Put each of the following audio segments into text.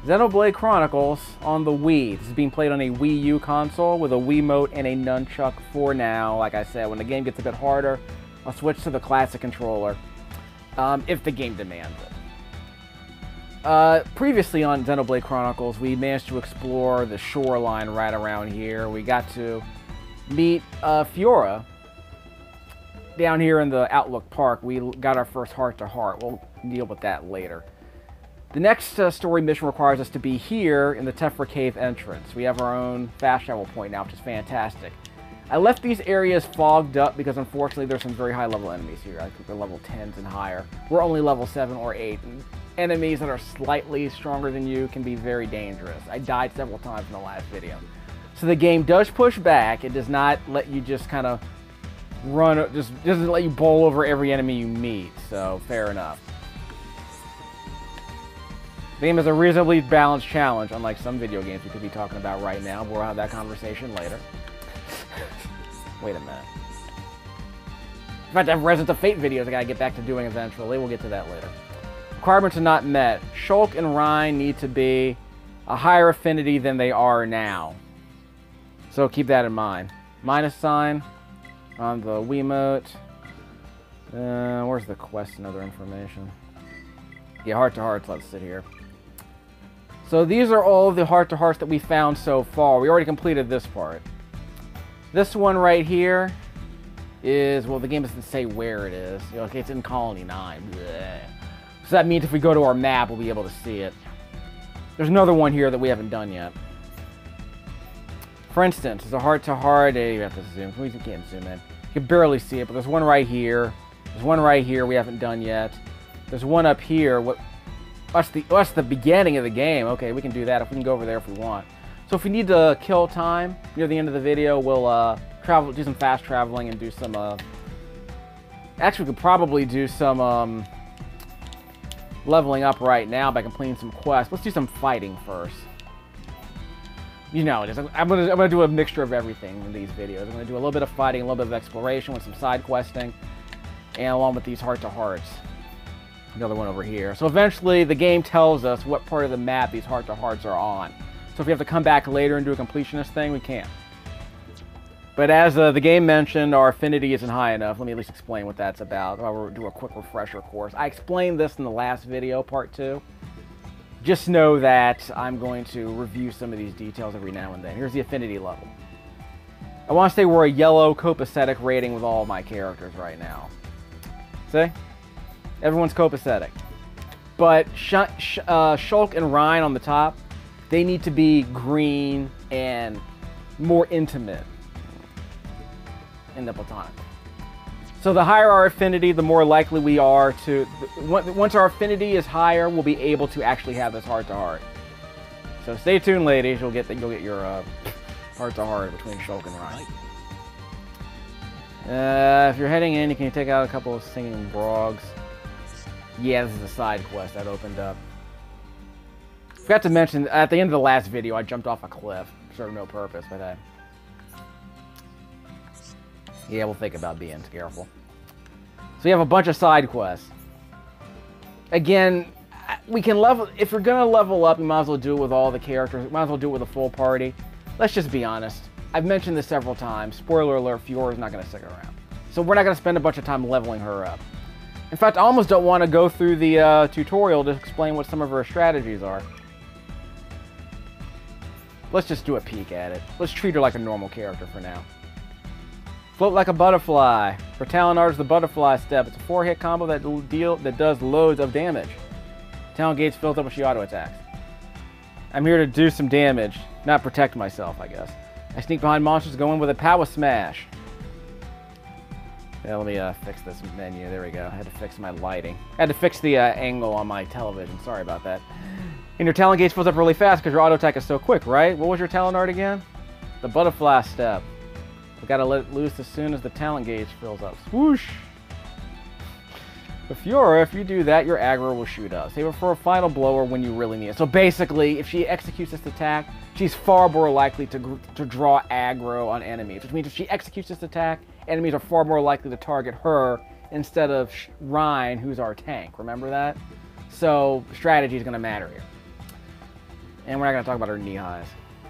Xenoblade Chronicles on the Wii. This is being played on a Wii U console with a Wiimote and a Nunchuk for now. Like I said, when the game gets a bit harder, I'll switch to the classic controller, if the game demands it. Previously on Xenoblade Chronicles, we managed to explore the shoreline right around here. We got to meet Fiora down here in the Outlook Park. We got our first heart-to-heart. We'll deal with that later. The next story mission requires us to be here in the Tephra Cave entrance. We have our own fast travel point now, which is fantastic. I left these areas fogged up because unfortunately there's some very high level enemies here. I think they're level 10s and higher. We're only level 7 or 8. And enemies that are slightly stronger than you can be very dangerous. I died several times in the last video. So the game does push back. It does not let you just kind of run, just doesn't let you bowl over every enemy you meet. So fair enough. The game is a reasonably balanced challenge, unlike some video games we could be talking about right now, but we'll have that conversation later. Wait a minute. In fact, I have Resident of Fate videos I gotta get back to doing eventually. We'll get to that later. Requirements are not met. Shulk and Reyn need to be a higher affinity than they are now. So keep that in mind. Minus sign on the Wiimote. Where's the quest and other information? Yeah, heart-to-hearts, let's sit here. So these are all the heart-to-hearts that we found so far. We already completed this part. This one right here is, well, the game doesn't say where it is. Okay, it's in Colony 9. Blech. So that means if we go to our map, we'll be able to see it. There's another one here that we haven't done yet. For instance, there's a heart-to-heart. You have to zoom. We can't zoom in. You can barely see it, but there's one right here. There's one right here we haven't done yet. There's one up here. That's the beginning of the game. Okay, we can do that if we can go over there if we want. So if we need to kill time near the end of the video, we'll do some fast traveling and do some. Actually, we could probably do some leveling up right now by completing some quests. Let's do some fighting first. You know it is. I'm gonna do a mixture of everything in these videos. I'm gonna do a little bit of fighting, a little bit of exploration with some side questing, and along with these heart-to-hearts. Another one over here. So eventually the game tells us what part of the map these heart-to-hearts are on. So if we have to come back later and do a completionist thing, we can. But as the game mentioned, our affinity isn't high enough. Let me at least explain what that's about. I'll do a quick refresher course. I explained this in the last video, part 2. Just know that I'm going to review some of these details every now and then. Here's the affinity level. I want to say we're a yellow copacetic rating with all of my characters right now. See? Everyone's copacetic. But Shulk and Reyn on the top, they need to be green and more intimate in the platonic. So the higher our affinity, the more likely we are to... Once our affinity is higher, we'll be able to actually have this heart-to-heart. So stay tuned, ladies. You'll get your heart-to-heart between Shulk and Reyn. If you're heading in, you can take out a couple of singing brogs. Yeah, this is a side quest that opened up. Forgot to mention, at the end of the last video, I jumped off a cliff. Served no purpose, but yeah, we'll think about being careful. So we have a bunch of side quests. Again, we can level... If we're going to level up, we might as well do it with all the characters. We might as well do it with a full party. Let's just be honest. I've mentioned this several times. Spoiler alert, Fiora's not going to stick around. So we're not going to spend a bunch of time leveling her up. In fact, I almost don't want to go through the tutorial to explain what some of her strategies are. Let's just do a peek at it. Let's treat her like a normal character for now. Float like a butterfly. For Talon Art's the butterfly step. It's a 4-hit combo that does loads of damage. Talon Gates fills up when she auto-attacks. I'm here to do some damage, not protect myself, I guess. I sneak behind monsters, go in with a power smash. Yeah, let me fix this menu. There we go. I had to fix my lighting. I had to fix the angle on my television. Sorry about that. And your Talon Gauge fills up really fast because your auto attack is so quick, right? What was your Talon Art again? The butterfly step. We gotta let it loose as soon as the Talon Gauge fills up. Swoosh! With Fiora, if you do that, your aggro will shoot up. Save it for a final blow or when you really need it. So basically, if she executes this attack, she's far more likely to draw aggro on enemies. Which means if she executes this attack, enemies are far more likely to target her instead of Reyn, who's our tank. Remember that? So strategy is going to matter here. And we're not going to talk about our knee highs.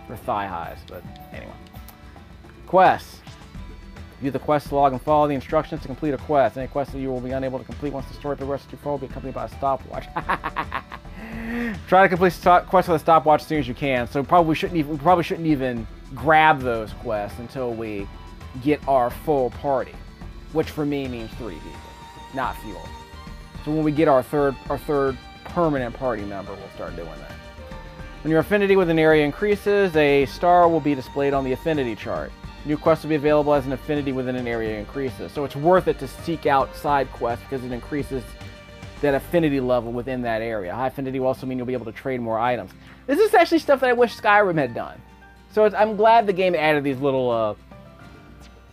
Or thigh highs, but anyway. Quests. View the quest log and follow the instructions to complete a quest. Any quest that you will be unable to complete once the story progresses too far will be accompanied by a stopwatch. Try to complete quests with a stopwatch as soon as you can. So we probably shouldn't even grab those quests until we get our full party, which for me means 3 people, not fewer. So when we get our third permanent party member, we'll start doing that. When your affinity with an area increases, a star will be displayed on the affinity chart. New quests will be available as an affinity within an area increases. So it's worth it to seek out side quests because it increases that affinity level within that area. High affinity will also mean you'll be able to trade more items. This is actually stuff that I wish Skyrim had done. So I'm glad the game added these little,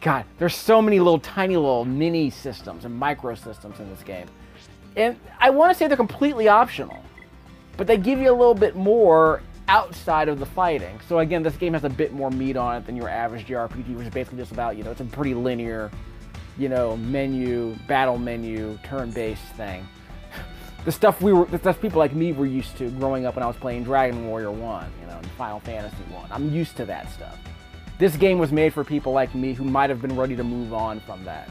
God, there's so many little tiny little mini systems and micro systems in this game. And I want to say they're completely optional, but they give you a little bit more outside of the fighting. So again, this game has a bit more meat on it than your average JRPG, which is basically just about, it's a pretty linear, battle menu, turn-based thing. The stuff people like me were used to growing up when I was playing Dragon Warrior 1, and Final Fantasy 1. I'm used to that stuff. This game was made for people like me who might have been ready to move on from that.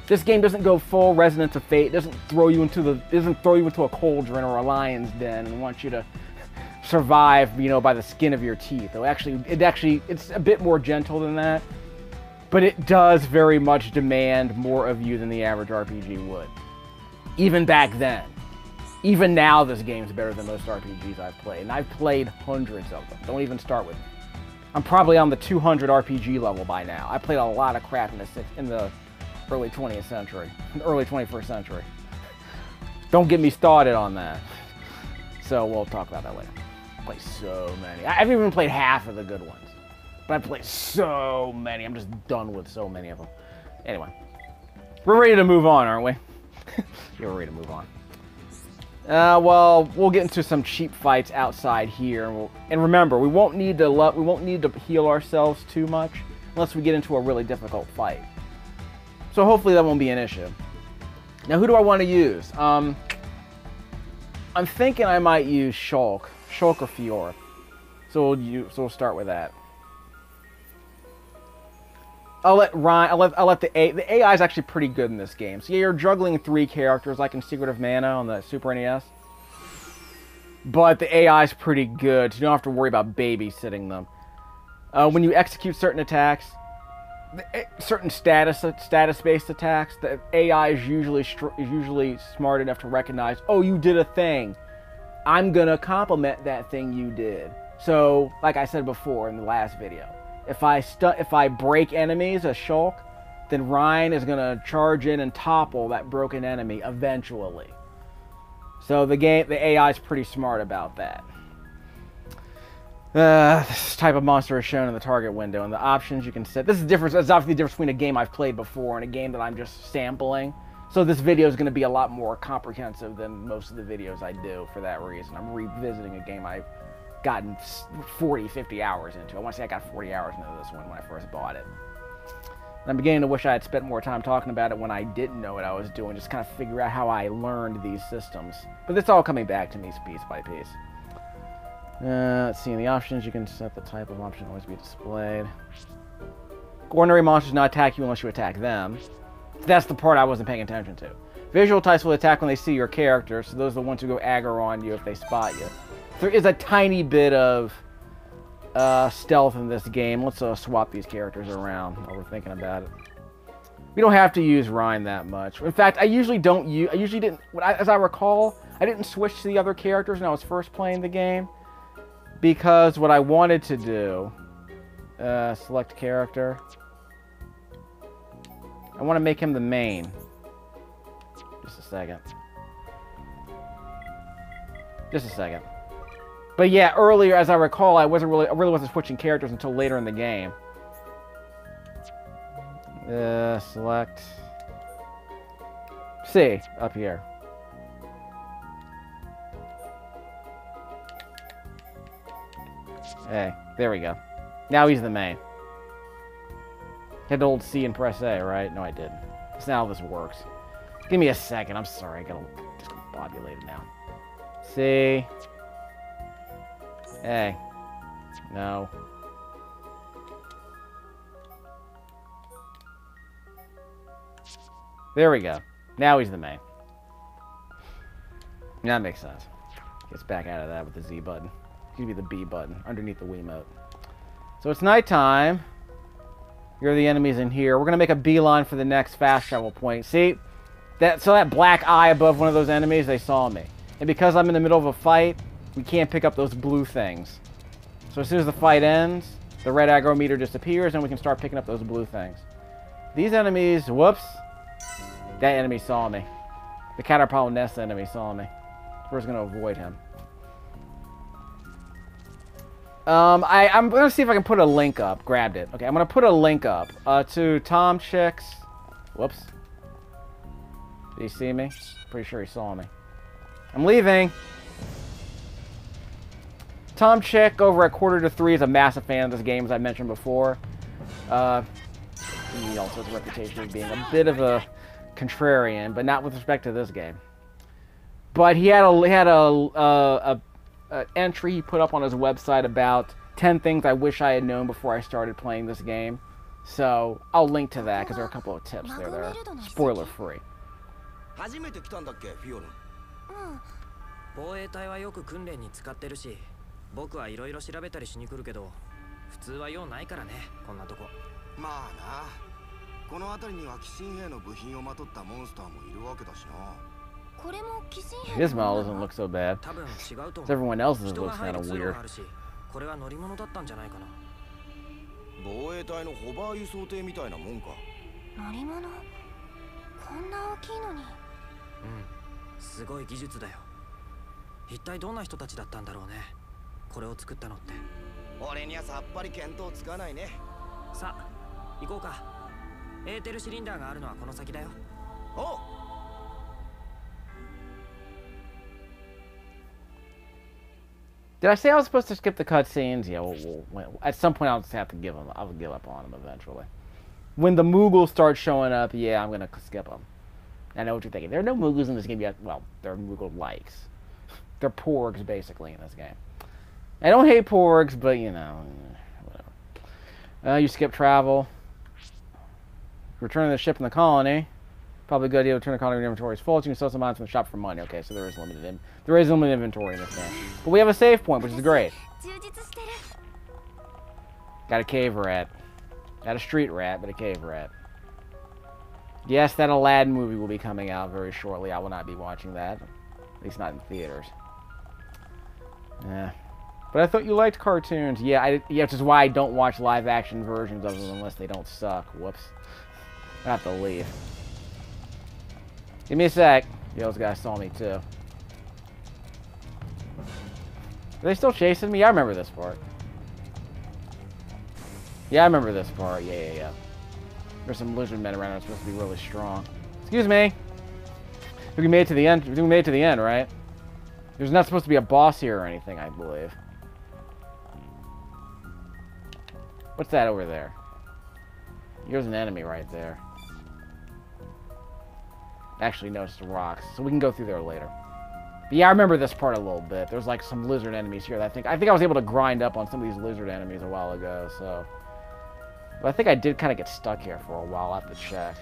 This game doesn't go full Resonance of Fate. It doesn't throw you into a cauldron or a lion's den and want you to survive, by the skin of your teeth. It's a bit more gentle than that, but it does very much demand more of you than the average RPG would. Even back then. Even now, this game's better than most RPGs I've played, and I've played hundreds of them. Don't even start with me. I'm probably on the 200 RPG level by now. I played a lot of crap in the early 20th century, early 21st century. Don't get me started on that. So we'll talk about that later. I played so many. I haven't even played half of the good ones, but I played so many. I'm just done with so many of them. Anyway, we're ready to move on, aren't we? Yeah, we're ready to move on. Well, we'll get into some cheap fights outside here, and remember, we won't need to heal ourselves too much unless we get into a really difficult fight. So hopefully that won't be an issue. Now, who do I want to use? I'm thinking I might use Shulk or Fiora. So we'll start with that. I'll let the AI is actually pretty good in this game. So yeah, you're juggling 3 characters like in Secret of Mana on the Super NES. But the AI is pretty good, so you don't have to worry about babysitting them. When you execute certain attacks, certain status-based attacks, the AI is usually smart enough to recognize, oh, you did a thing. I'm gonna compliment that thing you did. So, like I said before in the last video, if I break enemies as Shulk, then Reyn is gonna charge in and topple that broken enemy eventually. So the AI is pretty smart about that. This type of monster is shown in the target window, and the options you can set. This is different. It's obviously the difference between a game I've played before and a game that I'm just sampling. So this video is going to be a lot more comprehensive than most of the videos I do for that reason. I'm revisiting a game I've gotten 40, 50 hours into. I want to say I got 40 hours into this one when I first bought it. And I'm beginning to wish I had spent more time talking about it when I didn't know what I was doing, just kind of figure out how I learned these systems. But it's all coming back to me piece by piece. Let's see, in the options, you can set the type of option to always be displayed. Ordinary monsters do not attack you unless you attack them. That's the part I wasn't paying attention to. Visual types will attack when they see your character, so those are the ones who go aggro on you if they spot you. There is a tiny bit of stealth in this game. Let's swap these characters around while we're thinking about it. We don't have to use Reyn that much. In fact, I usually didn't, as I recall, I didn't switch to the other characters when I was first playing the game. Because what I wanted to do, select character. I want to make him the main. Just a second. But yeah, earlier, as I recall, I really wasn't switching characters until later in the game. Select C up here. Hey, there we go. Now he's the main. Hit hold C and press A, right? No, I didn't. That's not how this works. Give me a second. I'm sorry. I got discombobulated now. C. Hey. No. There we go. Now he's the main. That makes sense. Gets back out of that with the Z button. Excuse me, the B button underneath the Wiimote. So it's nighttime. Here are the enemies in here. We're gonna make a beeline for the next fast travel point. See? That black eye above one of those enemies, they saw me. And because I'm in the middle of a fight, we can't pick up those blue things. So as soon as the fight ends, the red aggro meter disappears and we can start picking up those blue things. These enemies, whoops. That enemy saw me. The Caterpillar Nest enemy saw me. We're just going to avoid him. I'm going to see if I can put a link up. Grabbed it. Okay, I'm going to put a link up to Tom Chick's... Whoops. Did he see me? Pretty sure he saw me. I'm leaving. Tom Chick over at Quarter to Three is a massive fan of this game, as I mentioned before. He also has a reputation of being a bit of a contrarian, but not with respect to this game. But he had a entry he put up on his website about 10 things I wish I had known before I started playing this game. So I'll link to that because there are a couple of tips there that are spoiler free. 初めて来たんだっけ、フィオラ。防衛隊はよく訓練に使ってるし、僕はいろいろ調べたりしに来るけど、普通は用ないからね、こんなとこ。まあな。この辺りには寄進兵の部品をまとったモンスターもいるわけだしな。これも寄進兵。 His model doesn't look so bad. Everyone else's looks kind of weird. これは乗り物だったんじゃないかな。防衛隊のホバー輸送艇みたいなもんか。乗り物？こんな大きいのに。すごい技術だよ。一体どんな人たちだったんだろうね。これを作ったのって。俺にはさっぱり見当つかないね。さあ、行こうか。エーテルシリンダーがあるのはこの先だよ。おう。 Did I say I was supposed to skip the cutscenes? Yeah, at some point I'll just have to give them. I'll give up on them eventually. When the Moogles start showing up, yeah, I'm gonna skip them. I know what you're thinking. There are no Moogles in this game yet. Well, they're Moogle-likes. They're porgs, basically, in this game. I don't hate porgs, but, you know, whatever. You skip travel. Return to the ship in the colony. Probably a good idea to return the colony when inventory is full. So you can sell some items from the shop for money. Okay, so there is limited inventory in this game. But we have a save point, which is great. Got a cave rat. Not a street rat, but a cave rat. Yes, that Aladdin movie will be coming out very shortly. I will not be watching that. At least not in theaters. Yeah. But I thought you liked cartoons. Yeah, which is why I don't watch live-action versions of them unless they don't suck. Whoops. I have to leave. Give me a sec. Yeah, those guys saw me, too. Are they still chasing me? I remember this part. Yeah, I remember this part. Yeah. There's some lizard men around that are supposed to be really strong. Excuse me. We made it to the end. We made it to the end, right? There's not supposed to be a boss here or anything, I believe. What's that over there? Here's an enemy right there. Actually, no, it's the rocks. So we can go through there later. But yeah, I remember this part a little bit. There's like some lizard enemies here that I think I was able to grind up on some of these lizard enemies a while ago, so. But I think I did kind of get stuck here for a while. I'll have to check.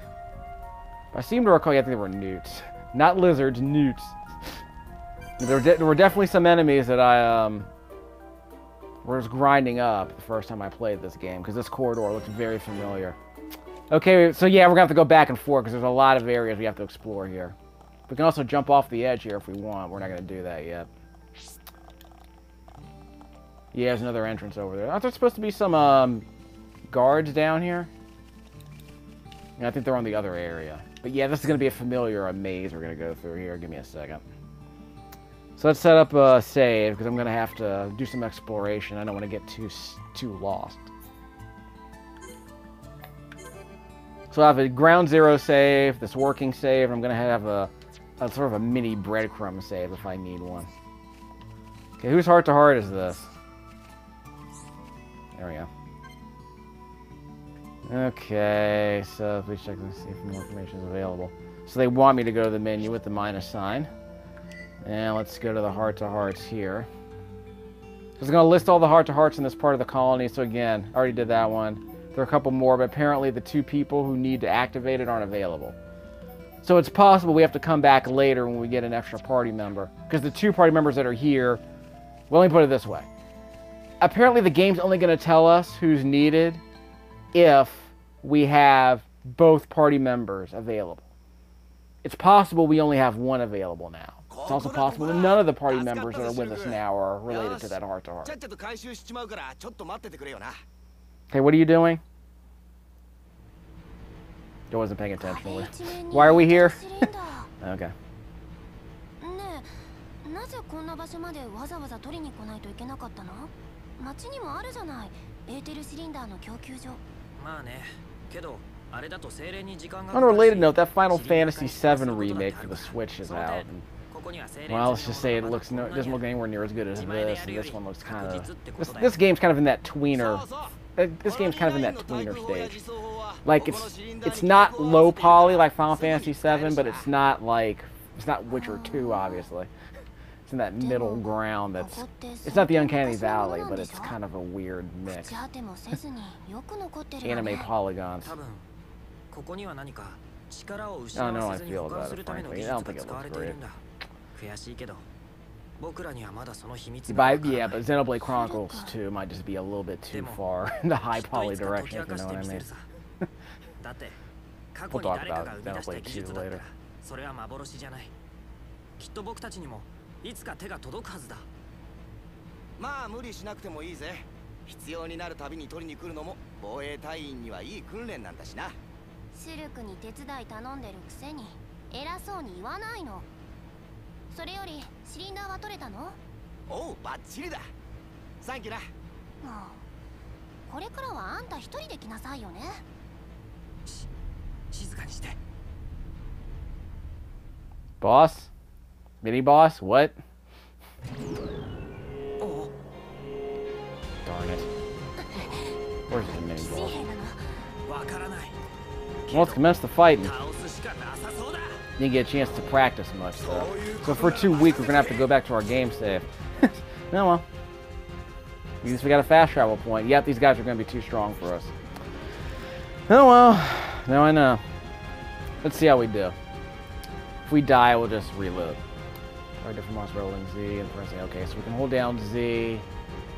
But I seem to recall, I think they were newts. Not lizards, newts. There were definitely some enemies that I was grinding up the first time I played this game, because this corridor looks very familiar. Okay, so yeah, we're going to have to go back and forth, because there's a lot of areas we have to explore here. We can also jump off the edge here if we want. We're not going to do that yet. Yeah, there's another entrance over there. Aren't there supposed to be some guards down here? Yeah, I think they're on the other area. But yeah, this is going to be a familiar maze we're going to go through here. Give me a second. So let's set up a save, because I'm going to have to do some exploration. I don't want to get too lost. So I have a ground zero save, this working save, and I'm going to have a sort of a mini breadcrumb save if I need one. Okay, whose heart to heart is this? There we go. Okay, so please check and see if more information is available. So they want me to go to the menu with the minus sign. And let's go to the heart to hearts here. So it's going to list all the heart-to-hearts in this part of the colony. So again, I already did that one. There are a couple more, but apparently the 2 people who need to activate it aren't available. So it's possible we have to come back later when we get an extra party member. Because the 2 party members that are here, well, let me put it this way. Apparently the game's only going to tell us who's needed if we have both party members available. It's possible we only have 1 available now. It's also possible that none of the party members that are with us now are related to that heart-to-heart. Okay, what are you doing? I wasn't paying attention. Why are we here? Okay. On a related note, that Final Fantasy VII remake for the Switch is out. And, well, let's just say it doesn't look anywhere near as good as this, and this one looks kind of... This game's kind of in that tweener... This game's kind of in that tweener stage. Like, it's not low poly like Final Fantasy VII, but it's not like... It's not Witcher 2, obviously. It's in that middle ground that's... It's not the Uncanny Valley, but it's kind of a weird mix. Anime polygons. I don't know how I feel about it, frankly. I don't think it looks great. Yeah, but Xenoblade Chronicles 2 might just be a little bit too far in the high poly direction, if you know what I mean. We'll talk about Xenoblade 2 later. Boss? Mini boss? What? Darn it. Where's the mini boss? Well, let's commence the fighting. Didn't get a chance to practice much, though. So for 2 weeks, we're gonna have to go back to our game save. Oh well. At least we got a fast travel point. Yep, these guys are gonna be too strong for us. Oh well. Now I know. Let's see how we do. If we die, we'll just reload. Alright, different monster rolling Z and pressing. Okay, so we can hold down Z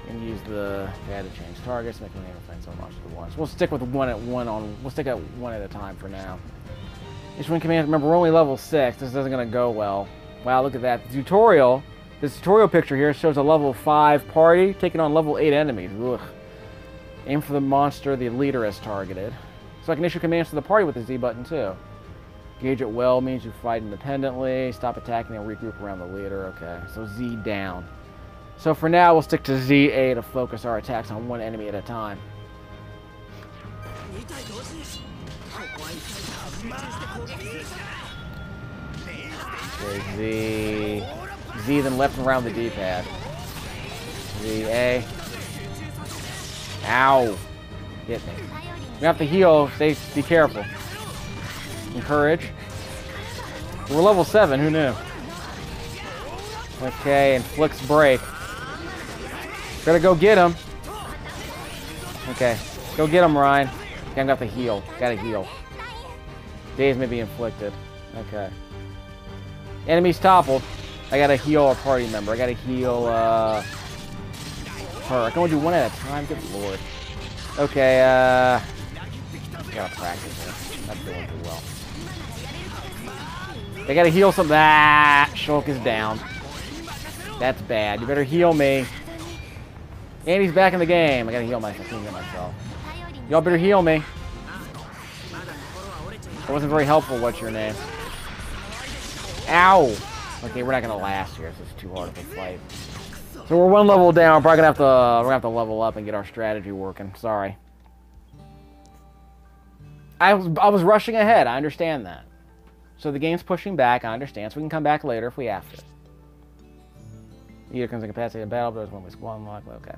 and use the data to change targets, make them find so much at once. We'll stick with we'll stick at one at a time for now. Issue command. Remember, we're only level 6. This isn't going to go well. Wow, look at that. The tutorial. This tutorial picture here shows a level 5 party taking on level 8 enemies. Ugh. Aim for the monster the leader has targeted. So I can issue commands to the party with the Z button too. Gauge it well means you fight independently. Stop attacking and regroup around the leader. Okay, so Z down. So for now, we'll stick to ZA to focus our attacks on one enemy at a time. Okay, Z then left and around the D-pad. ZA. Ow. Hit me. We have to heal. Be careful. Encourage. We're level 7. Who knew? Okay, and Flick's break. Gotta go get him. Okay, go get him, Reyn. Okay, I'm got to heal. Gotta heal. Daze may be inflicted. Okay. Enemies toppled. I gotta heal a party member. I gotta heal her. I can only do one at a time. Good lord. Okay, gotta practice it. Not doing too well. I gotta heal some. Ah, Shulk is down. That's bad. You better heal me. And he's back in the game. I gotta heal myself. Y'all better heal me. It wasn't very helpful. What's your name? Ow! Okay, we're not gonna last here. This is too hard of a fight. So we're one level down. We're probably gonna have to level up and get our strategy working. Sorry. I was rushing ahead. I understand that. So the game's pushing back. I understand. So we can come back later if we have to. Either comes in capacity of battle, but there's one with squad unlock. Okay.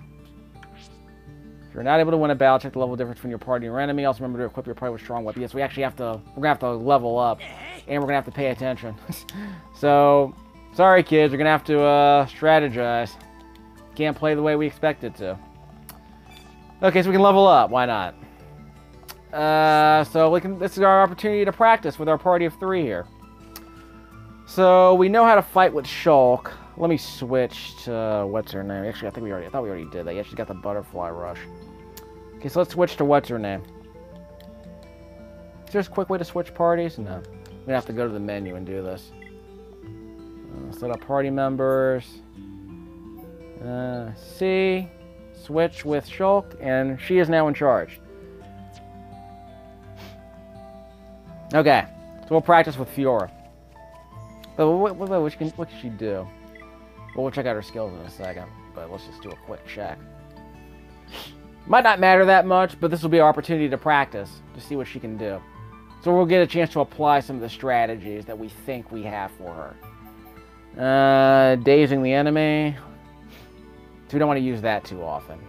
If you're not able to win a battle, check the level difference between your party and your enemy. Also remember to equip your party with strong weapons. Yes, we actually have to. We're gonna have to level up, and we're gonna have to pay attention. So, sorry kids, you're gonna have to strategize. Can't play the way we expect it to. Okay, so we can level up. Why not? So this is our opportunity to practice with our party of 3 here. So we know how to fight with Shulk. Let me switch to what's her name. Actually, I thought we already did that. Yeah, she's got the butterfly rush. Okay, so let's switch to what's her name. Is there a quick way to switch parties? No. We have to go to the menu and do this. Set up party members. C. Switch with Shulk, and she is now in charge. Okay, so we'll practice with Fiora. But what can she do? Well, we'll check out her skills in a second, but let's just do a quick check. Might not matter that much, but this will be our opportunity to practice, to see what she can do. So we'll get a chance to apply some of the strategies that we think we have for her. Dazing the enemy. So we don't want to use that too often.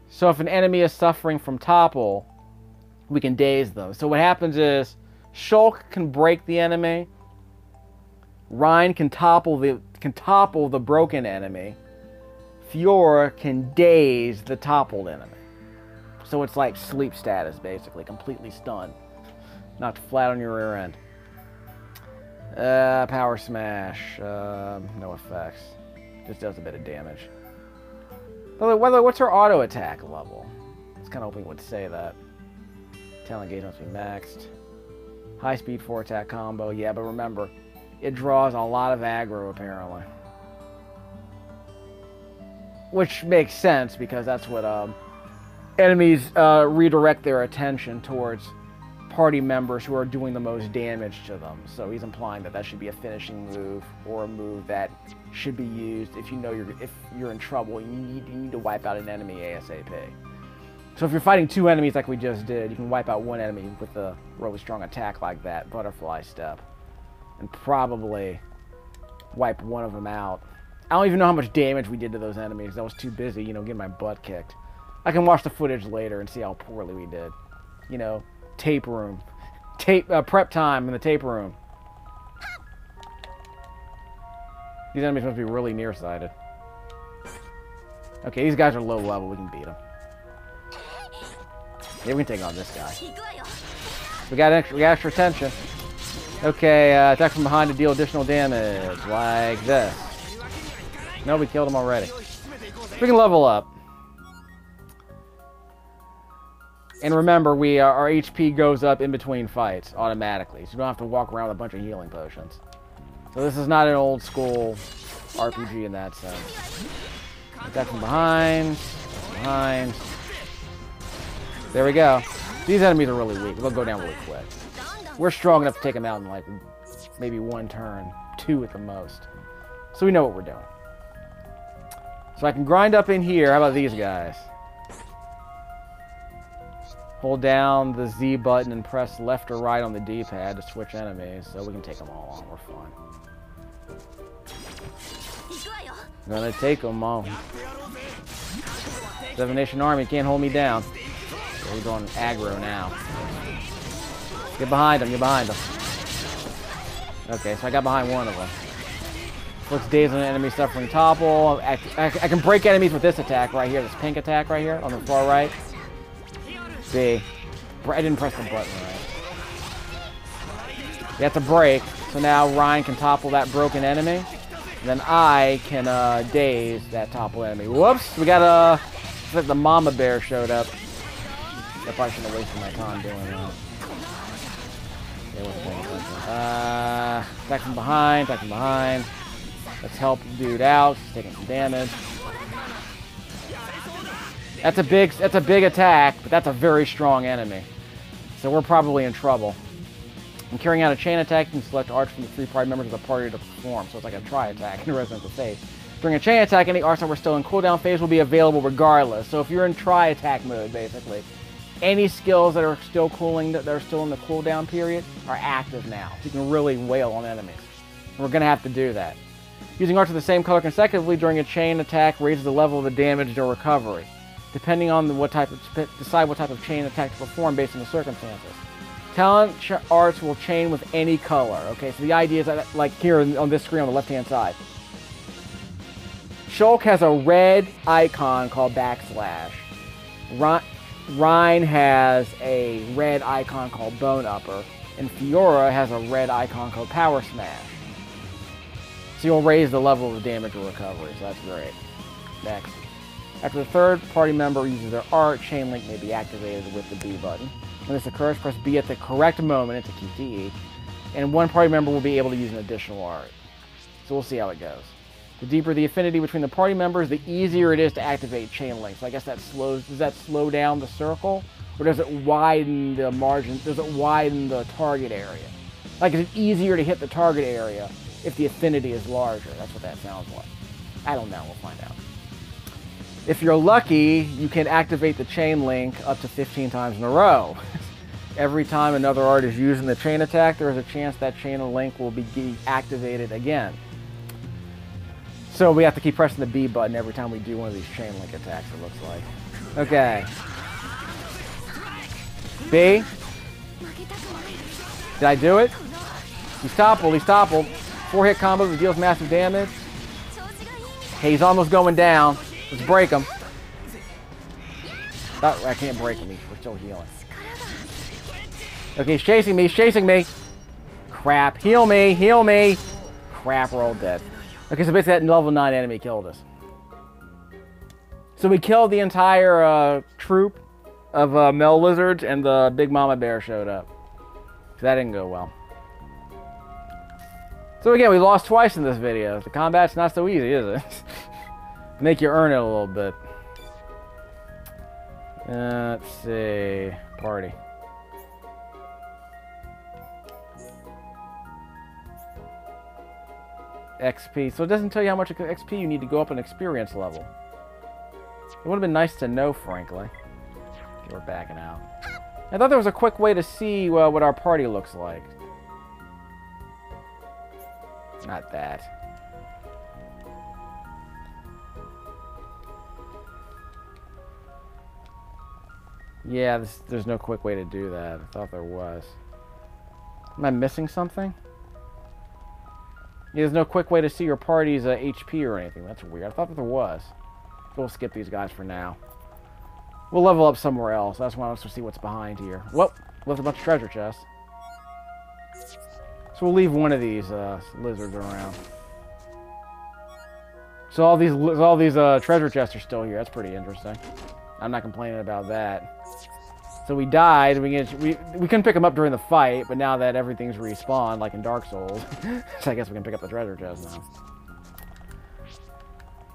So if an enemy is suffering from topple, we can daze them. So what happens is, Shulk can break the enemy. Reyn can topple the broken enemy. Fiora can daze the toppled enemy. So it's like sleep status, basically. Completely stunned. Knocked flat on your rear end. Power smash. No effects. Just does a bit of damage. What's her auto attack level? I was kind of hoping it would say that. Talent gauge must be maxed. High speed 4 attack combo. Yeah, but remember, it draws a lot of aggro apparently. Which makes sense because that's what enemies redirect their attention towards party members who are doing the most damage to them. So he's implying that that should be a finishing move or a move that should be used if you know if you're in trouble. You need to wipe out an enemy ASAP. So if you're fighting 2 enemies like we just did, you can wipe out 1 enemy with a really strong attack like that, butterfly step, and probably wipe 1 of them out. I don't even know how much damage we did to those enemies. I was too busy, you know, getting my butt kicked. I can watch the footage later and see how poorly we did. You know, tape room. Prep time in the tape room. These enemies must be really nearsighted. Okay, these guys are low level. We can beat them. Yeah, we can take on this guy. We got extra tension. Okay, attack from behind to deal additional damage, like this. No, we killed him already. We can level up. And remember, our HP goes up in between fights automatically, so you don't have to walk around with a bunch of healing potions. So this is not an old school RPG in that sense. Attack from behind. There we go. These enemies are really weak. They'll go down really quick. We're strong enough to take them out in like maybe 1 turn, 2 at the most. So we know what we're doing. So I can grind up in here. How about these guys? Hold down the Z button and press left or right on the D-pad to switch enemies, so we can take them all on. We're fine. Gonna take them all. 7 Nation Army can't hold me down. So we're going aggro now. Get behind them, Okay, so I got behind 1 of them. Looks dazed on an enemy suffering topple. I can break enemies with this attack right here, this pink attack right here on the far right. See, I didn't press the button right. You have to break, so now Reyn can topple that broken enemy. Then I can daze that topple enemy. Whoops, we got looks like the mama bear showed up. I probably shouldn't have wasted my time doing that. Yeah, wasn't paying attention. Attack from behind. Let's help the dude out. He's taking some damage. That's a big attack, but that's a very strong enemy. So we're probably in trouble. In carrying out a chain attack, you can select arts from the 3 party members of the party to perform. So it's like a tri-attack in Resident Evil Faith. During a chain attack, any arts that were still in cooldown phase will be available regardless. So if you're in tri-attack mode, basically, any skills that are still cooling, that are still in the cooldown period, are active now. So you can really wail on enemies. And we're going to have to do that. Using arts of the same color consecutively during a chain attack raises the level of the damage or recovery. Depending on decide what type of chain attack to perform based on the circumstances. Talent arts will chain with any color. Okay, so the idea is that, like here on this screen on the left-hand side. Shulk has a red icon called backslash. Reyn has a red icon called bone upper. And Fiora has a red icon called power smash. So you'll raise the level of damage or recovery, so that's great. Next. After the third party member uses their art, chain link may be activated with the B button. When this occurs, press B at the correct moment, it's a QTE, and one party member will be able to use an additional art. So we'll see how it goes. The deeper the affinity between the party members, the easier it is to activate chain link. So I guess does that slow down the circle? Or does it widen the margin? Does it widen the target area? Like, is it easier to hit the target area if the affinity is larger? That's what that sounds like. I don't know. We'll find out. If you're lucky, you can activate the chain link up to 15 times in a row. Every time another art is using the chain attack, there is a chance that chain link will be activated again. So we have to keep pressing the B button every time we do one of these chain link attacks, it looks like. Okay. B. Did I do it? He's toppled, he's toppled. 4-hit combo that deals massive damage. Okay, he's almost going down. Let's break him. Oh, I can't break him. We're still healing. Okay, he's chasing me, he's chasing me. Crap, heal me, heal me. Crap, we're all dead. Okay, so basically that level 9 enemy killed us. So we killed the entire troop of Mel Lizards, and the Big Mama Bear showed up. So that didn't go well. So again, we lost twice in this video. The combat's not so easy, is it? Make you earn it a little bit. Let's see. Party. XP. So it doesn't tell you how much XP you need to go up an experience level. It would have been nice to know, frankly. Okay, we're backing out. I thought there was a quick way to see what our party looks like. Not that. Yeah, there's no quick way to do that. I thought there was. Am I missing something? Yeah, there's no quick way to see your party's HP or anything. That's weird. I thought that there was. We'll skip these guys for now. We'll level up somewhere else. That's why I want to see what's behind here. Whoop! Left a bunch of treasure chests. So we'll leave one of these lizards around. So all these treasure chests are still here. That's pretty interesting. I'm not complaining about that. So we died. We couldn't pick them up during the fight, but now that everything's respawned, like in Dark Souls, so I guess we can pick up the treasure chest now.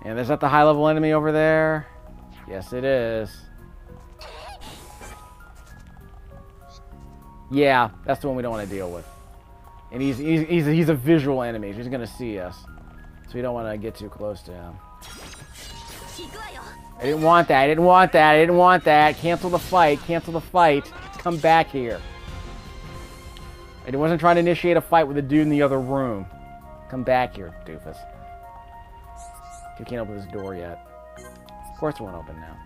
And is that the high-level enemy over there? Yes, it is. Yeah, that's the one we don't want to deal with. And he's a visual enemy. He's gonna see us, so we don't want to get too close to him. I didn't want that. I didn't want that. I didn't want that. Cancel the fight. Cancel the fight. Come back here. I wasn't trying to initiate a fight with the dude in the other room. Come back here, doofus. You can't open this door yet. Of course it won't open now.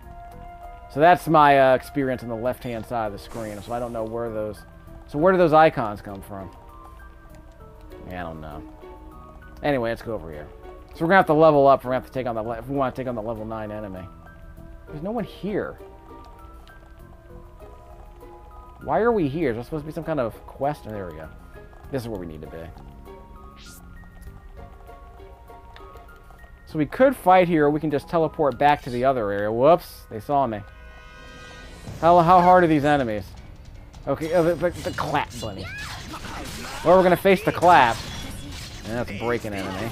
So that's my experience on the left-hand side of the screen. So I don't know where those... So where do those icons come from? Yeah, I don't know. Anyway, let's go over here. So we're going to have to level up. We're going to have to take on if we want to take on the level 9 enemy. There's no one here. Why are we here? Is there supposed to be some kind of quest? There we go. This is where we need to be. So we could fight here, or we can just teleport back to the other area. Whoops, they saw me. How hard are these enemies? Okay, the clap bunny. Well, we're going to face the clap. And that's a breaking enemy.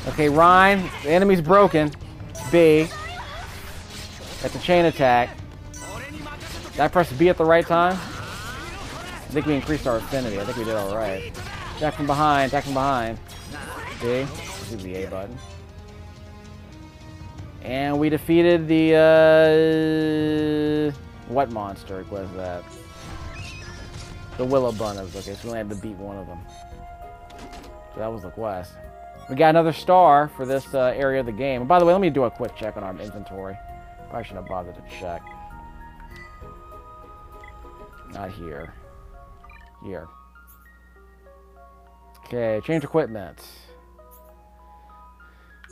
Okay, Reyn, the enemy's broken. B. That's a chain attack. Did I press B at the right time? I think we increased our affinity. I think we did alright. Attack from behind, attack from behind. B. This is the A button. And we defeated the, what monster was that? The Willow Bunnies. Okay, so we only had to beat one of them. So that was the quest. We got another star for this area of the game. And by the way, let me do a quick check on our inventory. Probably shouldn't have bothered to check. Not here. Here. Okay, change equipment.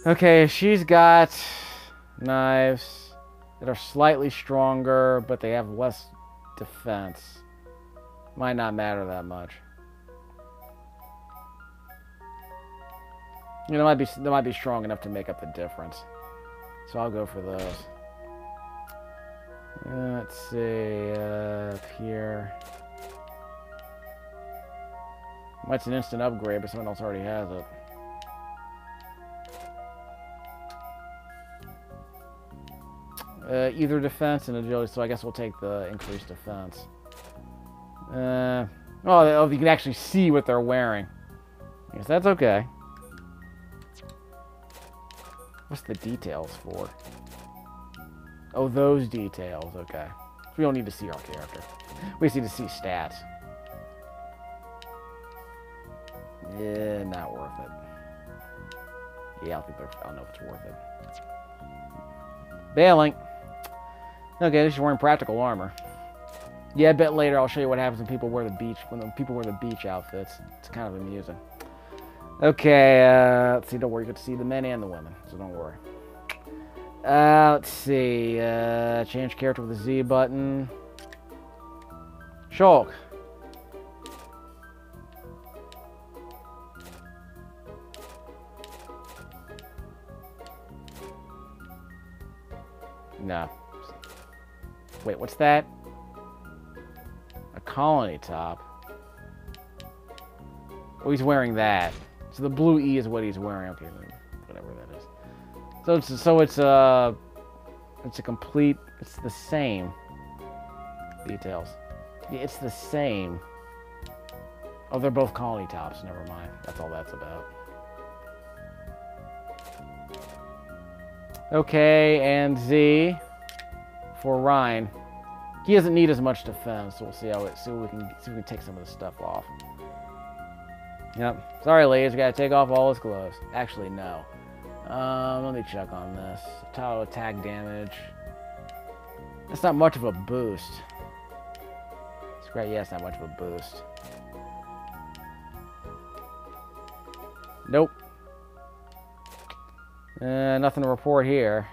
Okay, she's got knives that are slightly stronger, but they have less defense. Might not matter that much. You know, they might be strong enough to make up the difference. So I'll go for those. Let's see, up here. It's an instant upgrade, but someone else already has it. Either defense and agility, so I guess we'll take the increased defense. Oh, you can actually see what they're wearing. Yes, that's okay. What's the details for? Oh, those details, okay. So we don't need to see our character. We just need to see stats. Yeah, not worth it. Yeah, I don't know if it's worth it. Bailing. Okay, at least you're wearing practical armor. Yeah, a bit later I'll show you what happens when people wear the beach outfits. It's kind of amusing. Okay, let's see, don't worry, you get to see the men and the women, so don't worry. Let's see, change character with the Z button. Shulk. No. Wait, what's that? A colony top. Oh, he's wearing that. So the blue E is what he's wearing. Okay, whatever that is. It's a complete. It's the same. Details. Yeah, it's the same. Oh, they're both colony tops. Never mind. That's all that's about. Okay, and Z for Reyn. He doesn't need as much defense, so we'll see how we can take some of the stuff off. Yep. Sorry, ladies, we gotta take off all his gloves. Actually, no. Let me check on this. Total attack damage. That's not much of a boost. It's great. Yeah, it's not much of a boost. Nope. Nothing to report here.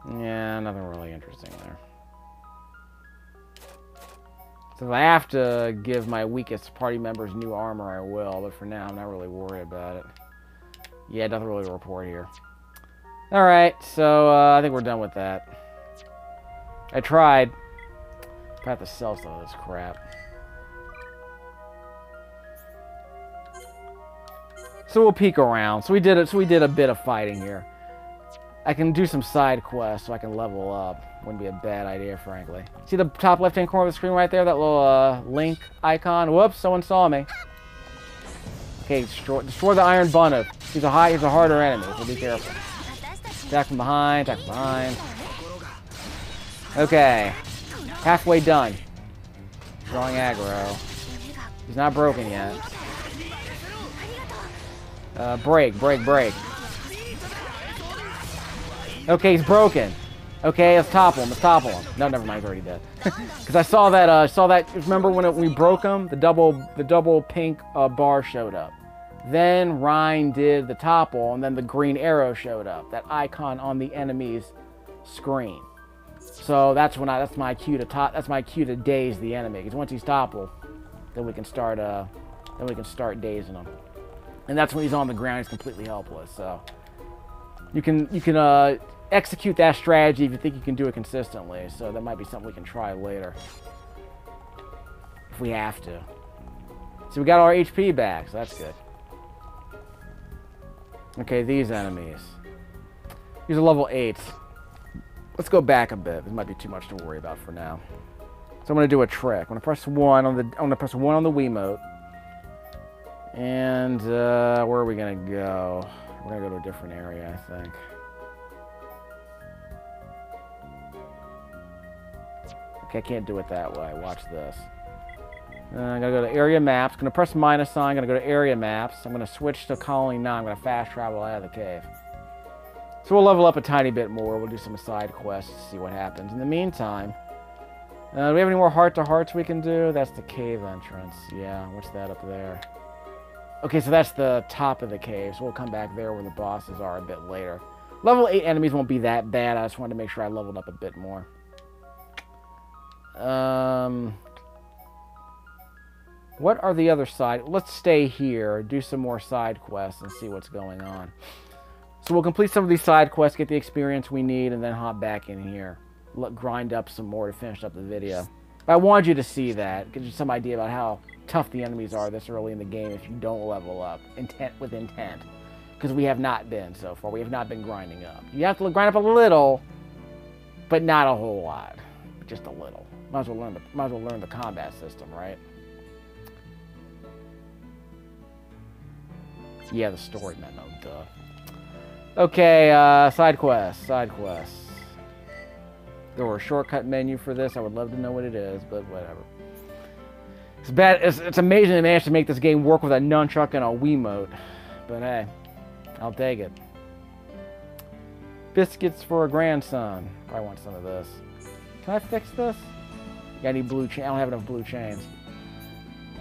Yeah, nothing really interesting there. So if I have to give my weakest party members new armor, I will. But for now, I'm not really worried about it. Yeah, nothing really to report here. Alright, so I think we're done with that. I tried. I have to sell some of this crap. So we'll peek around. So we did a bit of fighting here. I can do some side quests so I can level up. Wouldn't be a bad idea, frankly. See the top left-hand corner of the screen right there? That little link icon? Whoops, someone saw me. Okay, destroy the iron bunnet. He's a harder enemy, so be careful. Attack from behind, attack from behind. Okay. Halfway done. Drawing aggro. He's not broken yet. Break. Okay, he's broken. Okay, let's topple him. No, never mind, he's already dead. Because I saw that, remember when we broke him? The double pink bar showed up. Then Reyn did the topple, and then the green arrow showed up. That icon on the enemy's screen. So that's my cue to daze the enemy. Because once he's toppled, then we can start dazing him. And that's when he's on the ground, he's completely helpless. So you can execute that strategy if you think you can do it consistently. So that might be something we can try later. If we have to. So we got our HP back, so that's good. Okay, these enemies. These are level 8s. Let's go back a bit. This might be too much to worry about for now. So I'm going to do a trick. I'm going to press 1 on the Wiimote. And where are we going to go? We're going to go to a different area, I think. Okay, I can't do it that way. Watch this. I'm going to go to area maps. Going to press minus sign. Going to go to area maps. I'm going to switch to colony 9. I'm going to fast travel out of the cave. So we'll level up a tiny bit more. We'll do some side quests to see what happens. In the meantime, do we have any more heart-to-hearts we can do? That's the cave entrance. Yeah, what's that up there? Okay, so that's the top of the cave, so we'll come back there where the bosses are a bit later. Level 8 enemies won't be that bad. I just wanted to make sure I leveled up a bit more. What are the other side? Let's stay here, do some more side quests, and see what's going on. So we'll complete some of these side quests, get the experience we need, and then hop back in here. Grind up some more to finish up the video. But I wanted you to see that, give you some idea about how tough the enemies are this early in the game if you don't level up with intent. Because we have not been so far. We have not been grinding up. You have to grind up a little, but not a whole lot. Just a little. Might as well learn the combat system, right? Yeah, the story memo, duh. Okay, side quests. Side quests. There were a shortcut menu for this. I would love to know what it is, but whatever. It's bad. It's amazing they managed to make this game work with a nunchuck and a Wiimote. But hey, I'll take it. Biscuits for a grandson. Probably want some of this. Can I fix this? Yeah, I need blue chain. I don't have enough blue chains.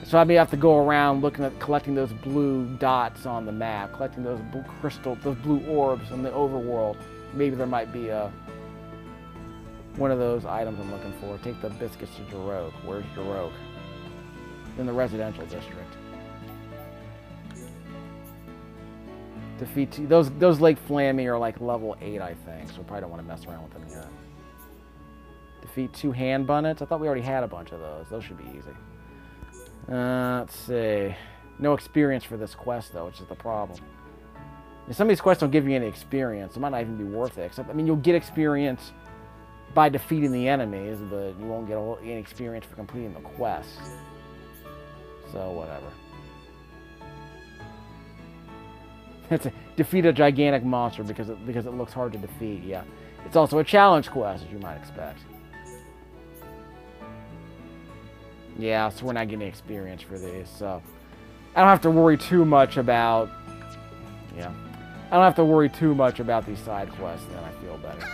So I may have to go around looking at collecting those blue dots on the map, collecting those blue those blue orbs in the overworld. Maybe there might be one of those items I'm looking for. Take the biscuits to Jarok. Where's Jarok? In the residential district. Defeat those Lake Flammy are like level 8, I think. So we probably don't want to mess around with them yet. Defeat 2 hand bunnets. I thought we already had a bunch of those. Those should be easy. Let's see. No experience for this quest, though, which is the problem. And some of these quests don't give you any experience. It might not even be worth it. Except, I mean, you'll get experience by defeating the enemies, but you won't get any experience for completing the quests. So, whatever. Defeat a gigantic monster because it looks hard to defeat, yeah. It's also a challenge quest, as you might expect. Yeah, so we're not getting experience for these, so I don't have to worry too much about, yeah. I don't have to worry too much about these side quests, then I feel better.